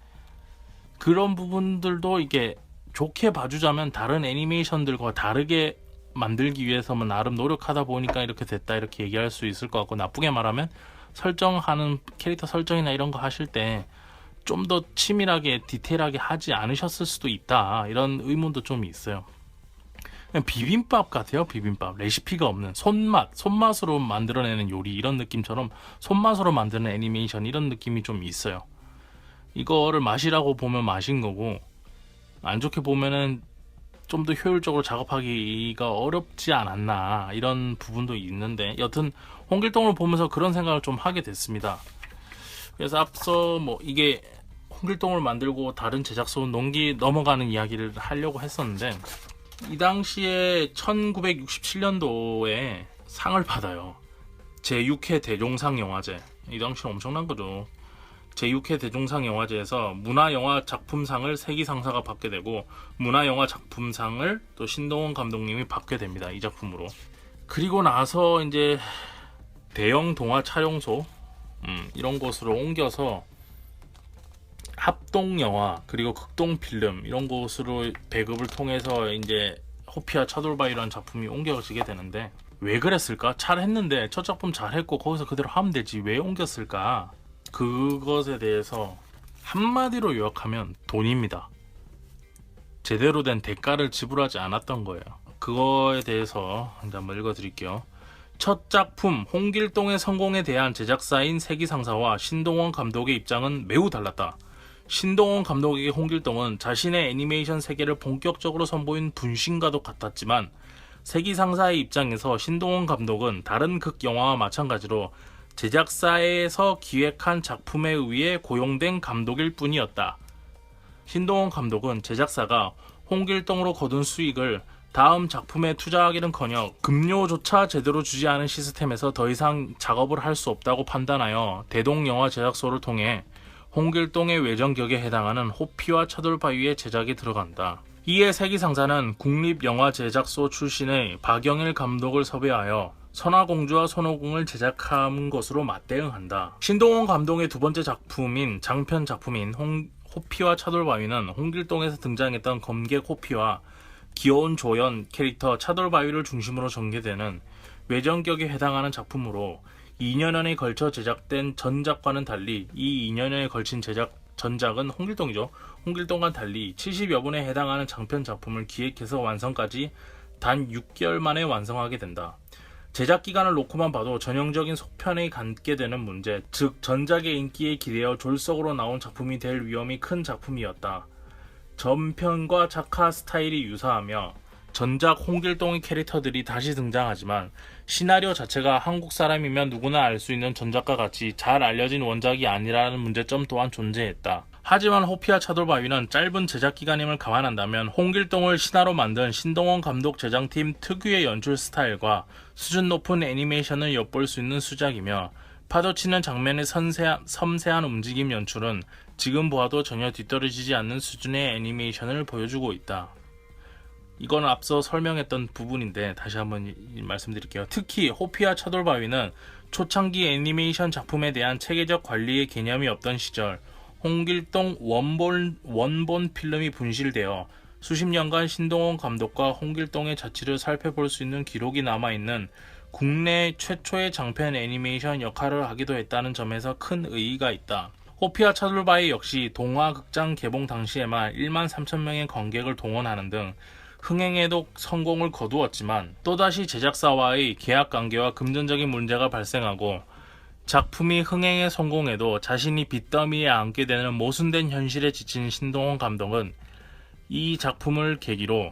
그런 부분들도 이게 좋게 봐주자면 다른 애니메이션들과 다르게 만들기 위해서만 나름 노력하다 보니까 이렇게 됐다 이렇게 얘기할 수 있을 것 같고, 나쁘게 말하면 설정하는 캐릭터 설정이나 이런 거 하실 때 좀 더 치밀하게 디테일하게 하지 않으셨을 수도 있다 이런 의문도 좀 있어요. 그냥 비빔밥 같아요. 비빔밥 레시피가 없는 손맛으로 만들어내는 요리 이런 느낌처럼 손맛으로 만드는 애니메이션 이런 느낌이 좀 있어요. 이거를 맛이라고 보면 맛인 거고, 안 좋게 보면은 좀 더 효율적으로 작업하기가 어렵지 않았나 이런 부분도 있는데, 여튼 홍길동을 보면서 그런 생각을 좀 하게 됐습니다. 그래서 앞서 뭐 이게 홍길동을 만들고 다른 제작소 넘어가는 이야기를 하려고 했었는데, 이 당시에 1967년도에 상을 받아요. 제6회 대종상 영화제. 이 당시는 엄청난 거죠. 제6회 대종상 영화제에서 문화영화 작품상을 세기상사가 받게 되고, 문화영화 작품상을 또 신동원 감독님이 받게 됩니다. 이 작품으로. 그리고 나서 이제 대형 동화 촬영소 이런 곳으로 옮겨서 합동영화 그리고 극동필름 이런 곳으로 배급을 통해서 이제 호피아 차돌바이라는 작품이 옮겨지게 되는데, 왜 그랬을까? 잘했는데 첫 작품 잘했고 거기서 그대로 하면 되지 왜 옮겼을까? 그것에 대해서 한마디로 요약하면 돈입니다. 제대로 된 대가를 지불하지 않았던 거예요. 그거에 대해서 이제 한번 읽어드릴게요. 첫 작품 홍길동의 성공에 대한 제작사인 세기상사와 신동원 감독의 입장은 매우 달랐다. 신동원 감독에게 홍길동은 자신의 애니메이션 세계를 본격적으로 선보인 분신과도 같았지만 세기상사의 입장에서 신동원 감독은 다른 극영화와 마찬가지로 제작사에서 기획한 작품에 의해 고용된 감독일 뿐이었다. 신동원 감독은 제작사가 홍길동으로 거둔 수익을 다음 작품에 투자하기는커녕 급료조차 제대로 주지 않은 시스템에서 더 이상 작업을 할 수 없다고 판단하여 대동영화 제작소를 통해 홍길동의 외전격에 해당하는 호피와 차돌바위의 제작에 들어간다. 이에 세기상사는 국립영화제작소 출신의 박영일 감독을 섭외하여 선화공주와 손오공을 제작한 것으로 맞대응한다. 신동원 감독의 두 번째 작품인 장편 작품인 호피와 차돌바위는 홍길동에서 등장했던 검객 호피와 귀여운 조연 캐릭터 차돌바위를 중심으로 전개되는 외전격에 해당하는 작품으로 2년여에 걸쳐 제작된 전작과는 달리 이 2년여에 걸친 전작은 홍길동이죠. 홍길동과 달리 70여 분에 해당하는 장편 작품을 기획해서 완성까지 단 6개월 만에 완성하게 된다. 제작 기간을 놓고만 봐도 전형적인 속편에 갖게 되는 문제, 즉 전작의 인기에 기대어 졸속으로 나온 작품이 될 위험이 큰 작품이었다. 전편과 작화 스타일이 유사하며 전작 홍길동의 캐릭터들이 다시 등장하지만 시나리오 자체가 한국 사람이면 누구나 알 수 있는 전작과 같이 잘 알려진 원작이 아니라는 문제점 또한 존재했다. 하지만 호피와 차돌바위는 짧은 제작 기간임을 감안한다면 홍길동을 신화로 만든 신동원 감독 제작팀 특유의 연출 스타일과 수준 높은 애니메이션을 엿볼 수 있는 수작이며 파도치는 장면의 섬세한 움직임 연출은 지금 보아도 전혀 뒤떨어지지 않는 수준의 애니메이션을 보여주고 있다. 이건 앞서 설명했던 부분인데 다시 한번 말씀드릴게요. 특히 호피와 차돌바위는 초창기 애니메이션 작품에 대한 체계적 관리의 개념이 없던 시절 홍길동 원본 필름이 분실되어 수십 년간 신동원 감독과 홍길동의 자취를 살펴볼 수 있는 기록이 남아있는 국내 최초의 장편 애니메이션 역할을 하기도 했다는 점에서 큰 의의가 있다. 호피와 차돌바위 역시 동화 극장 개봉 당시에만 1만 3천 명의 관객을 동원하는 등 흥행에도 성공을 거두었지만 또다시 제작사와의 계약관계와 금전적인 문제가 발생하고 작품이 흥행에 성공해도 자신이 빚더미에 안게 되는 모순된 현실에 지친 신동원 감독은 이 작품을 끝으로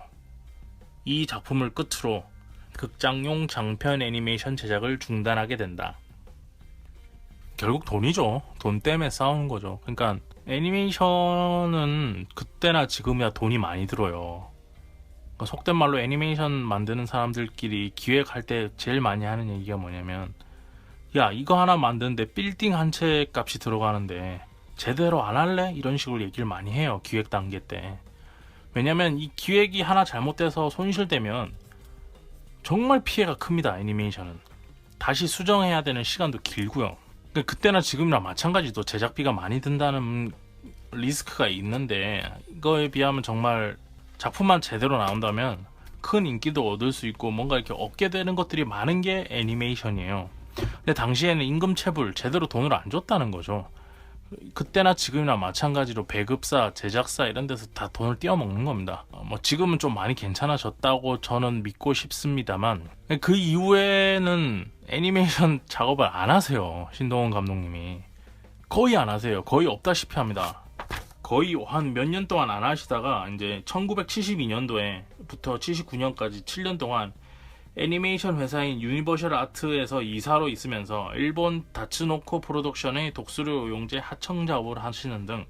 극장용 장편 애니메이션 제작을 중단하게 된다. 결국 돈이죠. 돈 때문에 싸우는 거죠. 그러니까 애니메이션은 그때나 지금이야 돈이 많이 들어요. 그러니까 속된 말로 애니메이션 만드는 사람들끼리 기획할 때 제일 많이 하는 얘기가 뭐냐면, 야, 이거 하나 만드는데 빌딩 한 채 값이 들어가는데 제대로 안 할래? 이런 식으로 얘기를 많이 해요. 기획 단계 때. 왜냐면 이 기획이 하나 잘못돼서 손실되면 정말 피해가 큽니다. 애니메이션은 다시 수정해야 되는 시간도 길고요. 그때나 지금이나 마찬가지로 제작비가 많이 든다는 리스크가 있는데, 이거에 비하면 정말 작품만 제대로 나온다면 큰 인기도 얻을 수 있고 뭔가 이렇게 얻게 되는 것들이 많은 게 애니메이션이에요. 근데 당시에는 임금체불 제대로 돈을 안 줬다는 거죠. 그때나 지금이나 마찬가지로 배급사, 제작사 이런 데서 다 돈을 떼어먹는 겁니다. 뭐 지금은 좀 많이 괜찮아졌다고 저는 믿고 싶습니다만, 그 이후에는 애니메이션 작업을 안 하세요. 신동원 감독님이 거의 안 하세요. 거의 없다시피 합니다. 거의 한 몇 년 동안 안 하시다가 이제 1972년도에부터 79년까지 7년 동안 애니메이션 회사인 유니버셜 아트에서 이사로 있으면서 일본 다츠노코 프로덕션의 독수리 용제 하청 작업을 하시는 등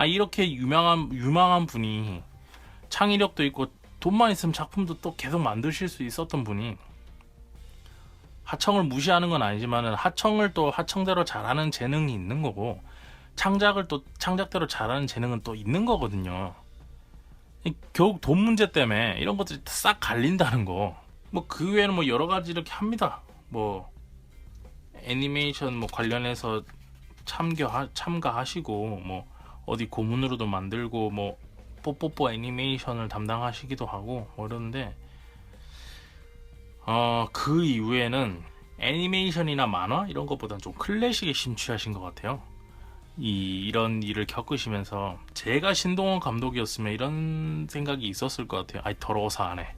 이렇게 유명한 분이, 창의력도 있고 돈만 있으면 작품도 또 계속 만드실 수 있었던 분이 하청을 무시하는 건 아니지만 하청을 또 하청대로 잘하는 재능이 있는 거고, 창작을 또 창작대로 잘하는 재능은 또 있는 거거든요. 결국 돈 문제 때문에 이런 것들이 싹 갈린다는 거. 뭐 그 외에는 뭐 여러 가지 이렇게 합니다. 뭐 애니메이션 뭐 관련해서 참가하시고 뭐 어디 고문으로도 만들고 뭐 뽀뽀뽀 애니메이션을 담당하시기도 하고 뭐 이러는데, 그 이후에는 애니메이션이나 만화 이런 것보다는 좀 클래식에 심취하신 것 같아요. 이런 일을 겪으시면서 제가 신동원 감독이었으면 이런 생각이 있었을 것 같아요. 아이 더러워서 안 해.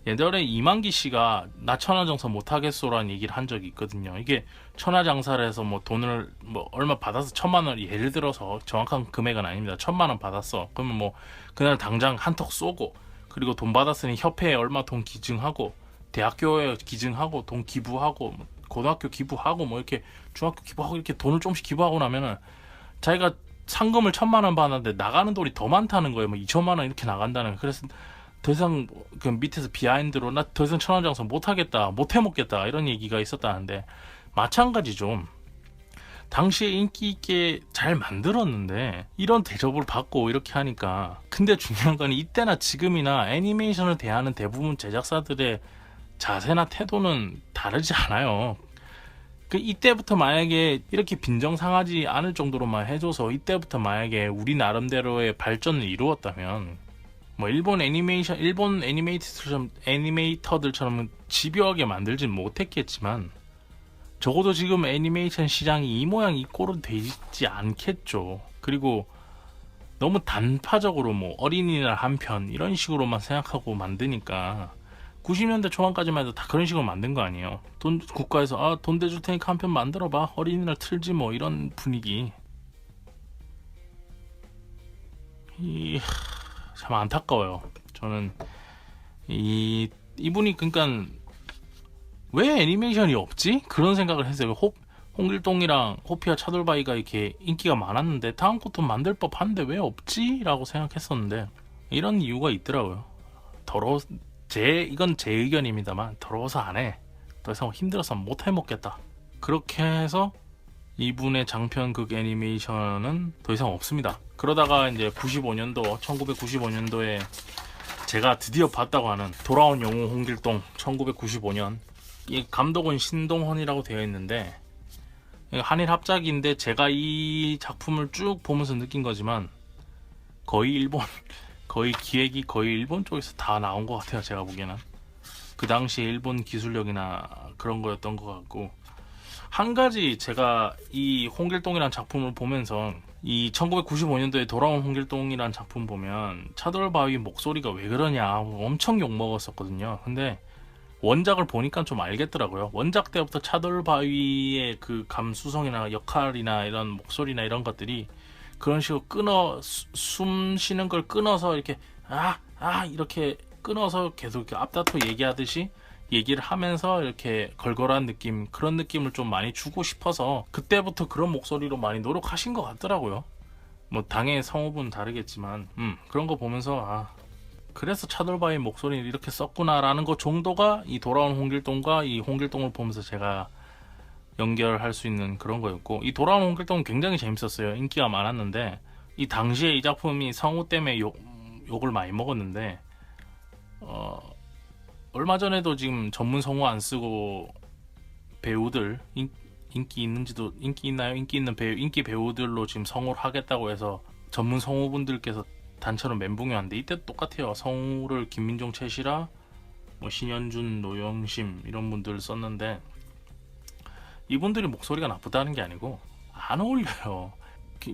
예전에 이만기 씨가 나 천하장사 못하겠소라는 얘기를 한 적이 있거든요. 이게 천하장사를 해서 뭐 돈을 뭐 얼마 받아서 1,000만 원, 예를 들어서 정확한 금액은 아닙니다. 1,000만 원 받았어. 그러면 뭐 그날 당장 한턱 쏘고, 그리고 돈 받았으니 협회에 얼마 돈 기증하고, 대학교에 기증하고, 돈 기부하고, 뭐 고등학교 기부하고, 뭐 이렇게 중학교 기부하고, 이렇게 돈을 조금씩 기부하고 나면은 자기가 상금을 1,000만 원 받았는데 나가는 돈이 더 많다는 거예요. 뭐 2천만 원 이렇게 나간다는 거예요. 그래서 더 이상 그 밑에서 비하인드로 나 더 이상 천하장사 못하겠다, 못해먹겠다 이런 얘기가 있었다는데, 마찬가지죠. 당시에 인기 있게 잘 만들었는데 이런 대접을 받고 이렇게 하니까. 근데 중요한 건 이때나 지금이나 애니메이션을 대하는 대부분 제작사들의 자세나 태도는 다르지 않아요. 그 이때부터 만약에 이렇게 빈정상하지 않을 정도로만 해줘서 이때부터 만약에 우리 나름대로의 발전을 이루었다면, 뭐 일본 애니메이터들처럼 집요하게 만들진 못했겠지만 적어도 지금 애니메이션 시장이 이 모양 이 꼴은 되지 않겠죠. 그리고 너무 단파적으로 뭐 어린이날 한 편 이런 식으로만 생각하고 만드니까 90년대 초반까지만 해도 다 그런 식으로 만든 거 아니에요. 국가에서 돈 대줄 테니까 한 편 만들어봐, 어린이날 틀지 뭐 이런 분위기. 참 안타까워요. 저는 이분이 그러니까 왜 애니메이션이 없지? 그런 생각을 했어요. 홍길동이랑 호피와 차돌바위가 이렇게 인기가 많았는데 다음 것도 만들 법한데 왜 없지? 라고 생각했었는데 이런 이유가 있더라고요. 이건 제 의견입니다만 더러워서 안 해. 더 이상 힘들어서 못 해먹겠다. 그렇게 해서 이분의 장편극 애니메이션은 더 이상 없습니다. 그러다가 이제 1995년도에 제가 드디어 봤다고 하는 돌아온 영웅 홍길동 1995년, 이 감독은 신동헌이라고 되어 있는데 한일 합작인데, 제가 이 작품을 쭉 보면서 느낀 거지만 거의 기획이 거의 일본 쪽에서 다 나온 것 같아요. 제가 보기에는 그 당시 일본 기술력이나 그런 거였던 것 같고, 한 가지 제가 이 홍길동이라는 작품을 보면서, 이 1995년도에 돌아온 홍길동이라는 작품 보면 차돌바위 목소리가 왜 그러냐 엄청 욕먹었었거든요. 근데 원작을 보니까 좀 알겠더라고요. 원작 때부터 차돌바위의 그 감수성이나 역할이나 이런 목소리나 이런 것들이 그런 식으로 숨 쉬는 걸 끊어서 이렇게 이렇게 끊어서 계속 이렇게 앞다퉈 얘기하듯이 얘기를 하면서 이렇게 걸걸한 느낌, 그런 느낌을 좀 많이 주고 싶어서 그때부터 그런 목소리로 많이 노력하신 것 같더라고요. 뭐 당연히 성우분 다르겠지만 그런 거 보면서 그래서 차돌바위 목소리를 이렇게 썼구나라는 거 정도가 이 돌아온 홍길동과 이 홍길동을 보면서 제가 연결할 수 있는 그런 거였고, 이 돌아온 홍길동은 굉장히 재밌었어요. 인기가 많았는데 이 당시에 이 작품이 성우 때문에 욕을 많이 먹었는데 얼마 전에도 지금 전문 성우 안 쓰고 배우들 인기 있는 배우들로 지금 성우를 하겠다고 해서 전문 성우분들께서 단체로 멘붕이 왔는데, 이때 똑같아요. 성우를 김민종, 최시라, 뭐 신현준, 노영심 이런 분들 썼는데 이분들이 목소리가 나쁘다는 게 아니고 안 어울려요.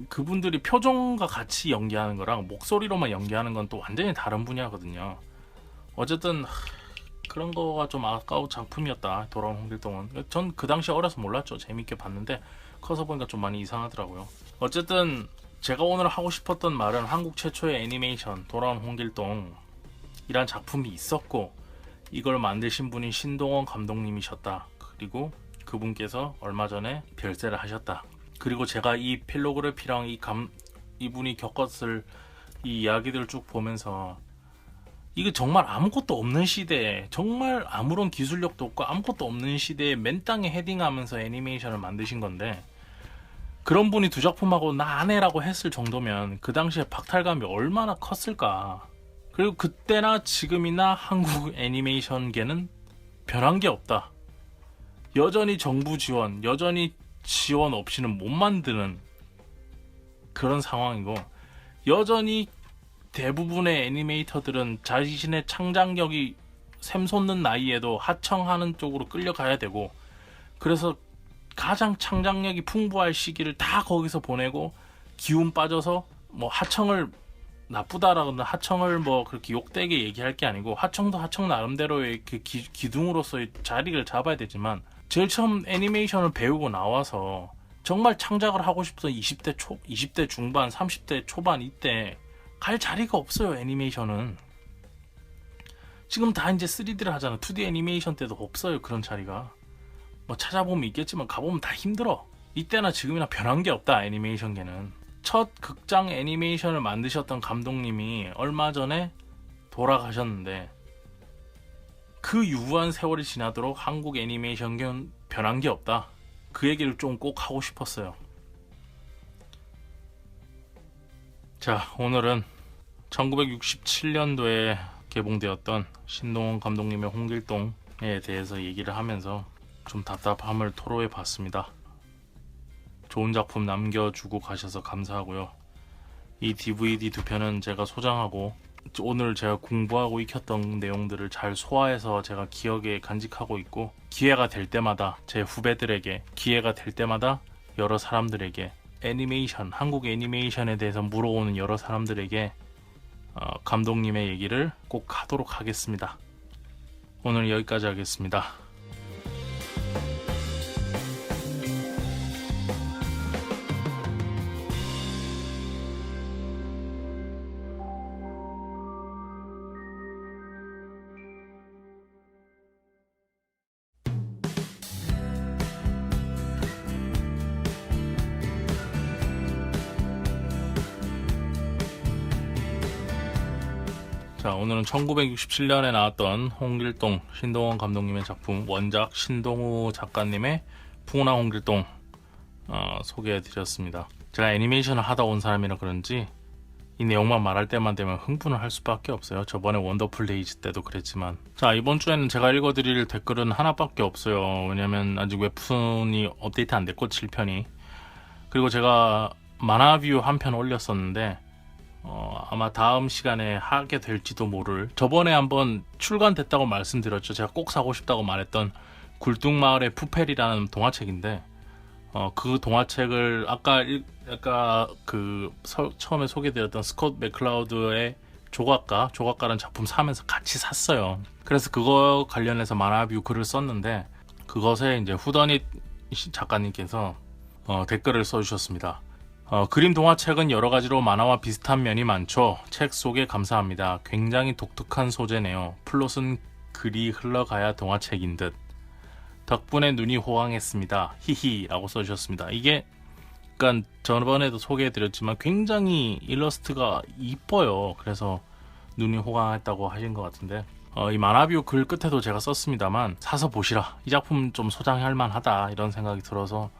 그분들이 표정과 같이 연기하는 거랑 목소리로만 연기하는 건 또 완전히 다른 분야거든요. 어쨌든 그런 거가 좀 아까운 작품이었다, 돌아온 홍길동은. 전 그 당시 어려서 몰랐죠. 재밌게 봤는데 커서 보니까 좀 많이 이상하더라고요. 어쨌든 제가 오늘 하고 싶었던 말은, 한국 최초의 애니메이션 돌아온 홍길동 이란 작품이 있었고 이걸 만드신 분이 신동원 감독님이셨다. 그리고 그분께서 얼마 전에 별세를 하셨다. 그리고 제가 이 필로그래피랑 이분이 겪었을 이 이야기들을 쭉 보면서 이게 정말 아무것도 없는 시대에, 정말 아무런 기술력도 없고 아무것도 없는 시대에 맨 땅에 헤딩하면서 애니메이션을 만드신 건데, 그런 분이 두 작품하고 나 안 해라고 했을 정도면 그 당시에 박탈감이 얼마나 컸을까. 그리고 그때나 지금이나 한국 애니메이션계는 변한 게 없다. 여전히 정부 지원, 여전히 지원 없이는 못 만드는 그런 상황이고, 여전히 대부분의 애니메이터들은 자신의 창작력이 샘솟는 나이에도 하청하는 쪽으로 끌려가야 되고, 그래서 가장 창작력이 풍부할 시기를 다 거기서 보내고 기운 빠져서 뭐 하청을 나쁘다라거나 하청을 뭐 그렇게 욕되게 얘기할 게 아니고 하청도 하청 나름대로의 그 기둥으로서의 자리를 잡아야 되지만 제일 처음 애니메이션을 배우고 나와서 정말 창작을 하고 싶어서 20대 중반, 30대 초반 이때 갈 자리가 없어요. 애니메이션은 지금 다 이제 3D를 하잖아. 2D 애니메이션 때도 없어요. 그런 자리가 뭐 찾아보면 있겠지만 가보면 다 힘들어. 이때나 지금이나 변한 게 없다. 애니메이션계는. 첫 극장 애니메이션을 만드셨던 감독님이 얼마 전에 돌아가셨는데 그 유구한 세월이 지나도록 한국 애니메이션계는 변한 게 없다. 그 얘기를 좀 꼭 하고 싶었어요. 자, 오늘은 1967년도에 개봉되었던 신동원 감독님의 홍길동에 대해서 얘기를 하면서 좀 답답함을 토로해 봤습니다. 좋은 작품 남겨주고 가셔서 감사하고요. 이 DVD 두 편은 제가 소장하고 오늘 제가 공부하고 익혔던 내용들을 잘 소화해서 제가 기억에 간직하고 있고 기회가 될 때마다 제 후배들에게 기회가 될 때마다 여러 사람들에게 애니메이션, 한국 애니메이션에 대해서 물어오는 여러 사람들에게 감독님의 얘기를 꼭 하도록 하겠습니다. 오늘 여기까지 하겠습니다. 자, 오늘은 1967년에 나왔던 홍길동, 신동원 감독님의 작품, 원작 신동우 작가님의 풍운항 홍길동 소개해드렸습니다. 제가 애니메이션을 하다 온 사람이라 그런지 이 내용만 말할 때만 되면 흥분을 할 수밖에 없어요. 저번에 원더풀 데이즈 때도 그랬지만. 자, 이번 주에는 제가 읽어드릴 댓글은 하나밖에 없어요. 왜냐면 아직 웹툰이 업데이트 안 됐고 7편이. 그리고 제가 만화뷰 한 편 올렸었는데 아마 다음 시간에 하게 될지도 모를, 저번에 한번 출간됐다고 말씀드렸죠. 제가 꼭 사고 싶다고 말했던 굴뚝마을의 푸펠이라는 동화책인데 그 동화책을 아까 처음에 소개드렸던 스콧 맥클라우드의 조각가라는 작품 사면서 같이 샀어요. 그래서 그거 관련해서 만화뷰 글을 썼는데 그것에 이제 후더닛 작가님께서 댓글을 써주셨습니다. 그림 동화책은 여러가지로 만화와 비슷한 면이 많죠. 책 속에 감사합니다. 굉장히 독특한 소재네요. 플롯은 글이 흘러가야 동화책인 듯. 덕분에 눈이 호강했습니다. 히히 라고 써주셨습니다. 이게 그러니까 저번에도 소개해드렸지만 굉장히 일러스트가 이뻐요. 그래서 눈이 호강했다고 하신 것 같은데 이 만화뷰 글 끝에도 제가 썼습니다만 사서 보시라. 이 작품 좀 소장할 만하다 이런 생각이 들어서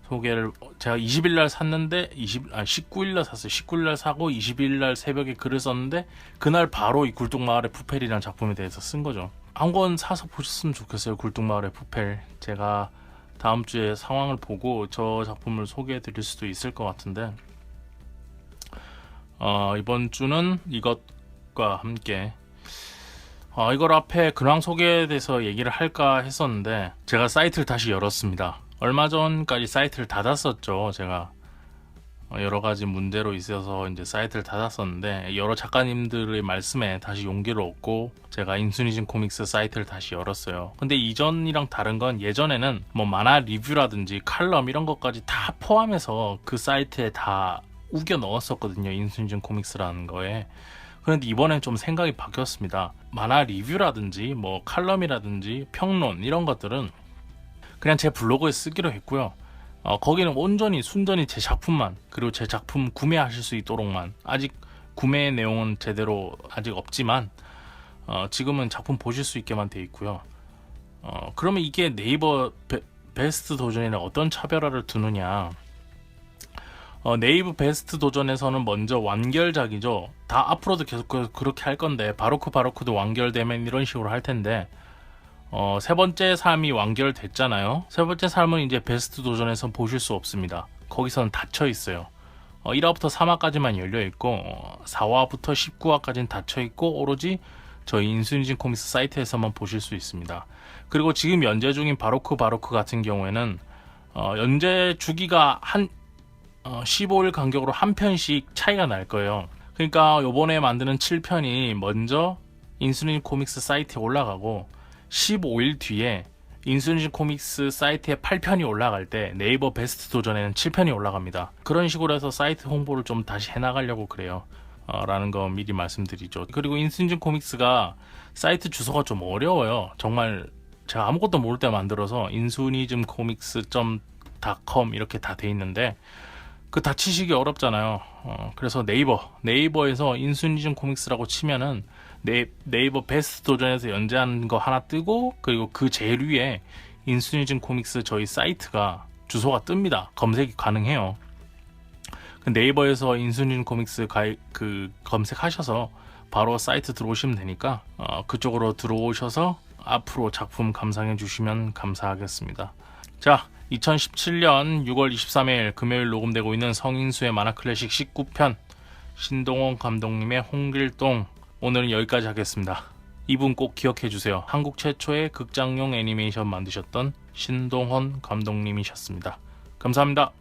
소개를, 제가 20일날 샀는데 19일날 샀어요. 19일날 사고 20일날 새벽에 글을 썼는데 그날 바로 이 굴뚝마을의 푸펠이라는 작품에 대해서 쓴 거죠. 한 권 사서 보셨으면 좋겠어요. 굴뚝마을의 푸펠. 제가 다음 주에 상황을 보고 저 작품을 소개해 드릴 수도 있을 것 같은데 이번 주는 이것과 함께 이걸 앞에 근황 소개에 대해서 얘기를 할까 했었는데 제가 사이트를 다시 열었습니다. 얼마 전까지 사이트를 닫았었죠. 제가 여러 가지 문제로 있어서 이제 사이트를 닫았었는데 여러 작가님들의 말씀에 다시 용기를 얻고 제가 인순이진 코믹스 사이트를 다시 열었어요. 근데 이전이랑 다른 건 예전에는 뭐 만화 리뷰라든지 칼럼 이런 것까지 다 포함해서 그 사이트에 다 우겨 넣었었거든요. 인순이진 코믹스라는 거에. 그런데 이번엔 좀 생각이 바뀌었습니다. 만화 리뷰라든지 뭐 칼럼이라든지 평론 이런 것들은 그냥 제 블로그에 쓰기로 했고요. 거기는 온전히 순전히 제 작품만, 그리고 제 작품 구매하실 수 있도록만, 아직 구매 내용은 제대로 아직 없지만 지금은 작품 보실 수 있게만 돼 있고요. 그러면 이게 네이버 베스트 도전에는 어떤 차별화를 두느냐. 네이버 베스트 도전에서는 먼저 완결작이죠. 다 앞으로도 계속 그렇게 할 건데 바로크도 완결되면 이런 식으로 할 텐데 세 번째 삶이 완결됐잖아요. 세 번째 삶은 이제 베스트 도전에서 보실 수 없습니다. 거기서는 닫혀 있어요. 1화부터 3화까지만 열려 있고 4화부터 19화까지는 닫혀 있고 오로지 저희 인순이진 코믹스 사이트에서만 보실 수 있습니다. 그리고 지금 연재 중인 바로크 같은 경우에는 연재 주기가 한 15일 간격으로 한 편씩 차이가 날 거예요. 그러니까 요번에 만드는 7편이 먼저 인수니즘 코믹스 사이트에 올라가고 15일 뒤에 인수니즘 코믹스 사이트에 8편이 올라갈 때 네이버 베스트 도전에는 7편이 올라갑니다. 그런 식으로 해서 사이트 홍보를 좀 다시 해나가려고 그래요. 라는 거 미리 말씀드리죠. 그리고 인수니즘 코믹스가 사이트 주소가 좀 어려워요. 정말 제가 아무것도 모를 때 만들어서 인수니즘 코믹스.com 이렇게 다 돼 있는데 그 다 치시기 어렵잖아요. 그래서 네이버에서 인수니즘 코믹스라고 치면은 네이버 베스트 도전에서 연재한 거 하나 뜨고 그리고 그 제일 위에 인수니즘 코믹스 저희 사이트가 주소가 뜹니다. 검색이 가능해요. 네이버에서 인수니즘 코믹스 검색하셔서 바로 사이트 들어오시면 되니까 그쪽으로 들어오셔서 앞으로 작품 감상해 주시면 감사하겠습니다. 자, 2017년 6월 23일 금요일 녹음되고 있는 성인수의 만화클래식 19편 신동원 감독님의 홍길동, 오늘은 여기까지 하겠습니다. 이분 꼭 기억해 주세요. 한국 최초의 극장용 애니메이션 만드셨던 신동원 감독님이셨습니다. 감사합니다.